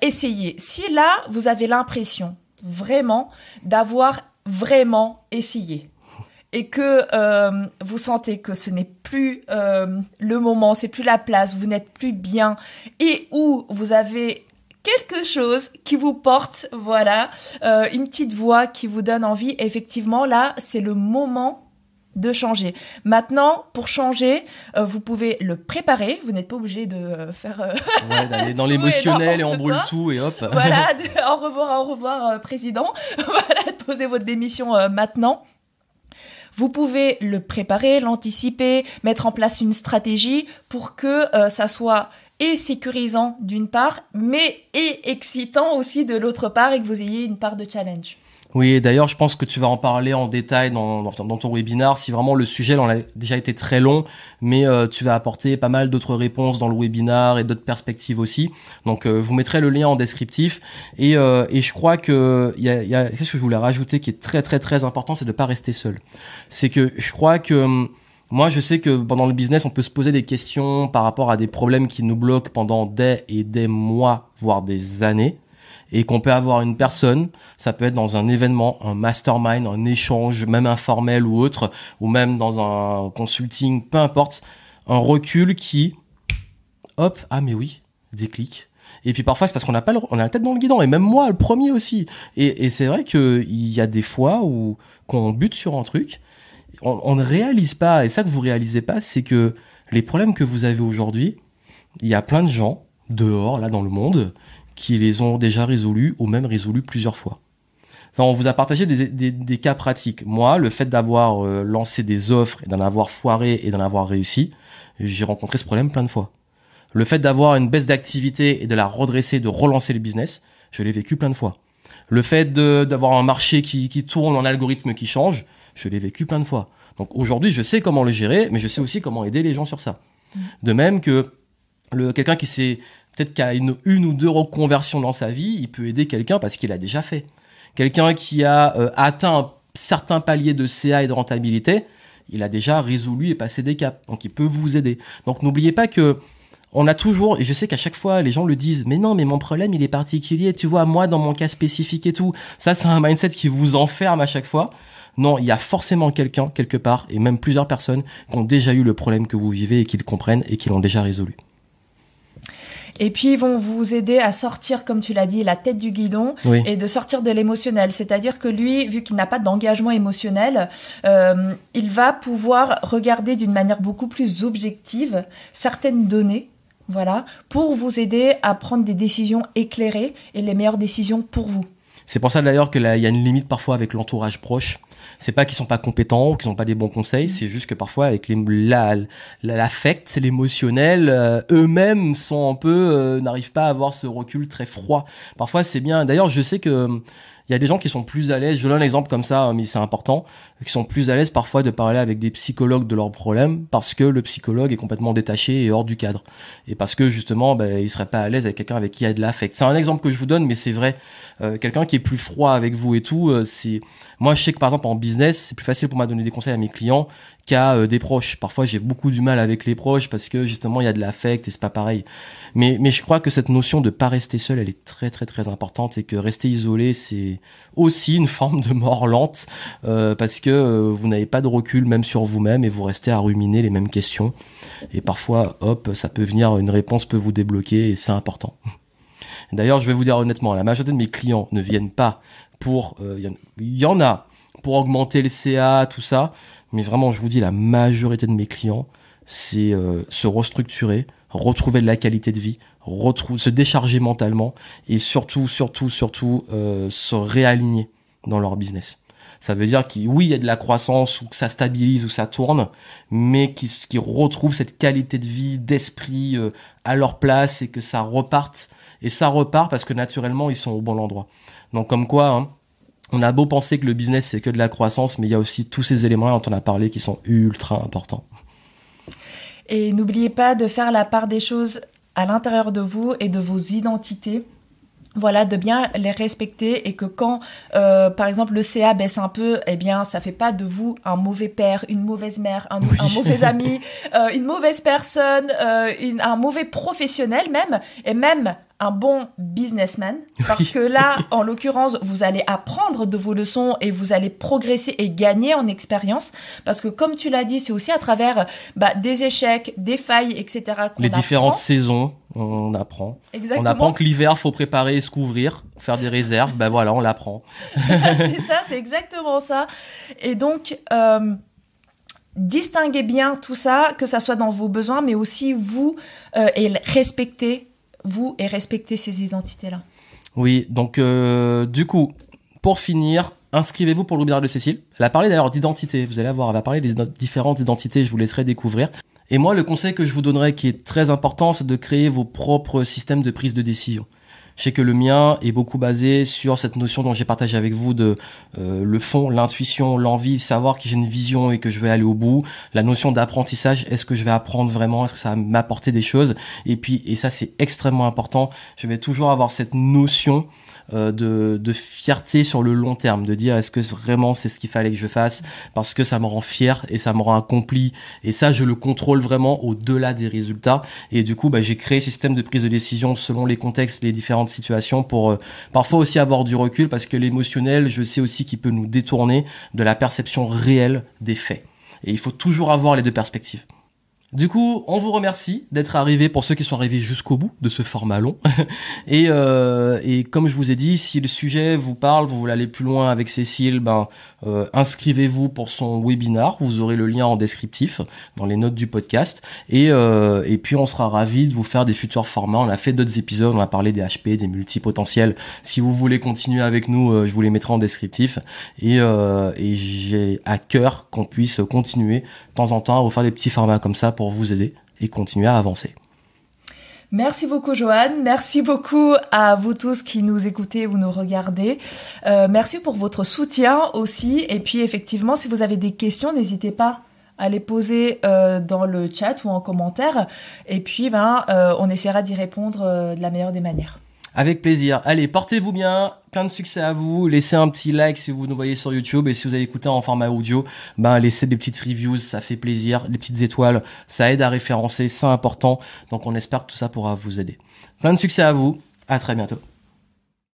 essayer. Si là, vous avez l'impression vraiment d'avoir vraiment essayé et que vous sentez que ce n'est plus le moment, c'est plus la place, vous n'êtes plus bien et où vous avez quelque chose qui vous porte, voilà, une petite voix qui vous donne envie, effectivement, là, c'est le moment de changer. Maintenant, pour changer, vous pouvez le préparer. Vous n'êtes pas obligé de faire d'aller dans l'émotionnel et on brûle tout et hop. Voilà, au revoir, président. Voilà, de poser votre démission maintenant. Vous pouvez le préparer, l'anticiper, mettre en place une stratégie pour que ça soit et sécurisant d'une part, mais et excitant aussi de l'autre part et que vous ayez une part de challenge. Oui, et d'ailleurs, je pense que tu vas en parler en détail dans ton webinaire. Si vraiment le sujet a déjà été très long, mais tu vas apporter pas mal d'autres réponses dans le webinaire et d'autres perspectives aussi. Donc, vous mettrez le lien en descriptif. Et je crois que il y a quelque chose que je voulais rajouter qui est très très très important, c'est de pas rester seul. C'est que je crois que moi, je sais que pendant le business, on peut se poser des questions par rapport à des problèmes qui nous bloquent pendant des et des mois, voire des années. Et qu'on peut avoir une personne, ça peut être dans un événement, un mastermind, un échange, même informel ou autre, ou même dans un consulting, peu importe, un recul qui, hop, ah mais oui, déclic. Et puis parfois c'est parce qu'on n'a pas on a la tête dans le guidon, et même moi le premier aussi. Et c'est vrai que il y a des fois où quand on bute sur un truc, on ne réalise pas, et ça que vous réalisez pas, c'est que les problèmes que vous avez aujourd'hui, il y a plein de gens dehors, là dans le monde, qui les ont déjà résolus ou même résolus plusieurs fois. On vous a partagé des cas pratiques. Moi, le fait d'avoir lancé des offres et d'en avoir foiré et d'en avoir réussi, j'ai rencontré ce problème plein de fois. Le fait d'avoir une baisse d'activité et de la redresser, de relancer le business, je l'ai vécu plein de fois. Le fait d'avoir un marché qui tourne, un algorithme qui change, je l'ai vécu plein de fois. Donc aujourd'hui, je sais comment le gérer, mais je sais aussi comment aider les gens sur ça. De même que quelqu'un qui s'est peut-être qu'il y a une ou deux reconversions dans sa vie, il peut aider quelqu'un parce qu'il a déjà fait. Quelqu'un qui a atteint un certain palier de CA et de rentabilité, il a déjà résolu et passé des caps. Donc, il peut vous aider. Donc, n'oubliez pas que on a toujours, et je sais qu'à chaque fois, les gens le disent, mais non, mais mon problème, il est particulier. Tu vois, moi, dans mon cas spécifique et tout. Ça, c'est un mindset qui vous enferme à chaque fois. Non, il y a forcément quelqu'un, quelque part, et même plusieurs personnes qui ont déjà eu le problème que vous vivez et qui le comprennent et qui l'ont déjà résolu. Et puis, ils vont vous aider à sortir, comme tu l'as dit, la tête du guidon et de sortir de l'émotionnel. C'est-à-dire que lui, vu qu'il n'a pas d'engagement émotionnel, il va pouvoir regarder d'une manière beaucoup plus objective certaines données, voilà, pour vous aider à prendre des décisions éclairées et les meilleures décisions pour vous. C'est pour ça d'ailleurs que là, il y a une limite parfois avec l'entourage proche. C'est pas qu'ils sont pas compétents ou qu'ils ont pas des bons conseils, c'est juste que parfois avec l'affect, l'émotionnel, eux-mêmes sont un peu n'arrivent pas à avoir ce recul très froid. Parfois c'est bien. D'ailleurs, je sais que Il y a des gens qui sont plus à l'aise, je donne un exemple comme ça, mais c'est important, qui sont plus à l'aise parfois de parler avec des psychologues de leurs problèmes parce que le psychologue est complètement détaché et hors du cadre. Et parce que justement, il serait pas à l'aise avec quelqu'un avec qui il y a de l'affect. C'est un exemple que je vous donne, mais c'est vrai. Quelqu'un qui est plus froid avec vous et tout, moi je sais que par exemple en business, c'est plus facile pour moi de donner des conseils à mes clients qu'à des proches. Parfois j'ai beaucoup du mal avec les proches parce que justement il y a de l'affect et c'est pas pareil. Mais je crois que cette notion de pas rester seul, elle est très très très importante et que rester isolé, c'est aussi une forme de mort lente parce que vous n'avez pas de recul même sur vous-même et vous restez à ruminer les mêmes questions. Et parfois, hop, ça peut venir, une réponse peut vous débloquer et c'est important. D'ailleurs, je vais vous dire honnêtement, la majorité de mes clients ne viennent pas pour... Il y en a pour augmenter le CA, tout ça. Mais vraiment, je vous dis, la majorité de mes clients, c'est se restructurer, retrouver de la qualité de vie, se décharger mentalement et surtout, se réaligner dans leur business. Ça veut dire qu'il y a de la croissance ou que ça stabilise ou ça tourne, mais qu'ils retrouvent cette qualité de vie, d'esprit à leur place et que ça reparte. Et ça repart parce que naturellement, ils sont au bon endroit. Donc comme quoi, on a beau penser que le business, c'est que de la croissance, mais il y a aussi tous ces éléments-là dont on a parlé qui sont ultra importants. Et n'oubliez pas de faire la part des choses à l'intérieur de vous et de vos identités. Voilà, de bien les respecter et que quand, par exemple, le CA baisse un peu, eh bien, ça fait pas de vous un mauvais père, une mauvaise mère, un mauvais ami, une mauvaise personne, un mauvais professionnel même, et même un bon businessman, parce que là, en l'occurrence, vous allez apprendre de vos leçons et vous allez progresser et gagner en expérience, parce que comme tu l'as dit, c'est aussi à travers des échecs, des failles, etc. Les différentes saisons, on apprend. Exactement. On apprend que l'hiver, faut préparer et se couvrir, faire des réserves, voilà, on l'apprend. C'est ça, c'est exactement ça. Et donc, distinguez bien tout ça, que ça soit dans vos besoins, mais aussi vous, et respectez ces identités-là. Oui, donc du coup, pour finir, inscrivez-vous pour le webinaire de Cécile. Elle a parlé d'ailleurs d'identité, vous allez voir, elle va parler des différentes identités, je vous laisserai découvrir. Et moi, le conseil que je vous donnerais qui est très important, c'est de créer vos propres systèmes de prise de décision. Je sais que le mien est beaucoup basé sur cette notion dont j'ai partagé avec vous de le fond, l'intuition, l'envie, savoir que j'ai une vision et que je vais aller au bout. La notion d'apprentissage, est-ce que je vais apprendre vraiment? Est-ce que ça va m'apporter des choses? Et ça c'est extrêmement important, je vais toujours avoir cette notion de fierté sur le long terme, de dire est-ce que vraiment c'est ce qu'il fallait que je fasse, parce que ça me rend fier et ça me rend accompli, et ça je le contrôle vraiment au-delà des résultats. Et du coup j'ai créé un système de prise de décision selon les contextes, les différentes situations, pour parfois aussi avoir du recul, parce que l'émotionnel, je sais aussi qu'il peut nous détourner de la perception réelle des faits, et il faut toujours avoir les deux perspectives. Du coup, on vous remercie d'être arrivés, pour ceux qui sont arrivés jusqu'au bout de ce format long. Et comme je vous ai dit, si le sujet vous parle, vous voulez aller plus loin avec Cécile, inscrivez-vous pour son webinar. Vous aurez le lien en descriptif dans les notes du podcast. Et puis, on sera ravis de vous faire des futurs formats. On a fait d'autres épisodes, on a parlé des HP, des multipotentiels. Si vous voulez continuer avec nous, je vous les mettrai en descriptif. Et j'ai à cœur qu'on puisse continuer de temps en temps à vous faire des petits formats comme ça pour vous aider et continuer à avancer. Merci beaucoup Johan, merci beaucoup à vous tous qui nous écoutez ou nous regardez. Merci pour votre soutien aussi, et puis effectivement si vous avez des questions, n'hésitez pas à les poser dans le chat ou en commentaire, et puis on essaiera d'y répondre de la meilleure des manières. Avec plaisir. Allez, portez-vous bien, plein de succès à vous. Laissez un petit like si vous nous voyez sur YouTube, et si vous avez écouté en format audio, laissez des petites reviews, ça fait plaisir. Les petites étoiles, ça aide à référencer, c'est important. Donc on espère que tout ça pourra vous aider. Plein de succès à vous. À très bientôt.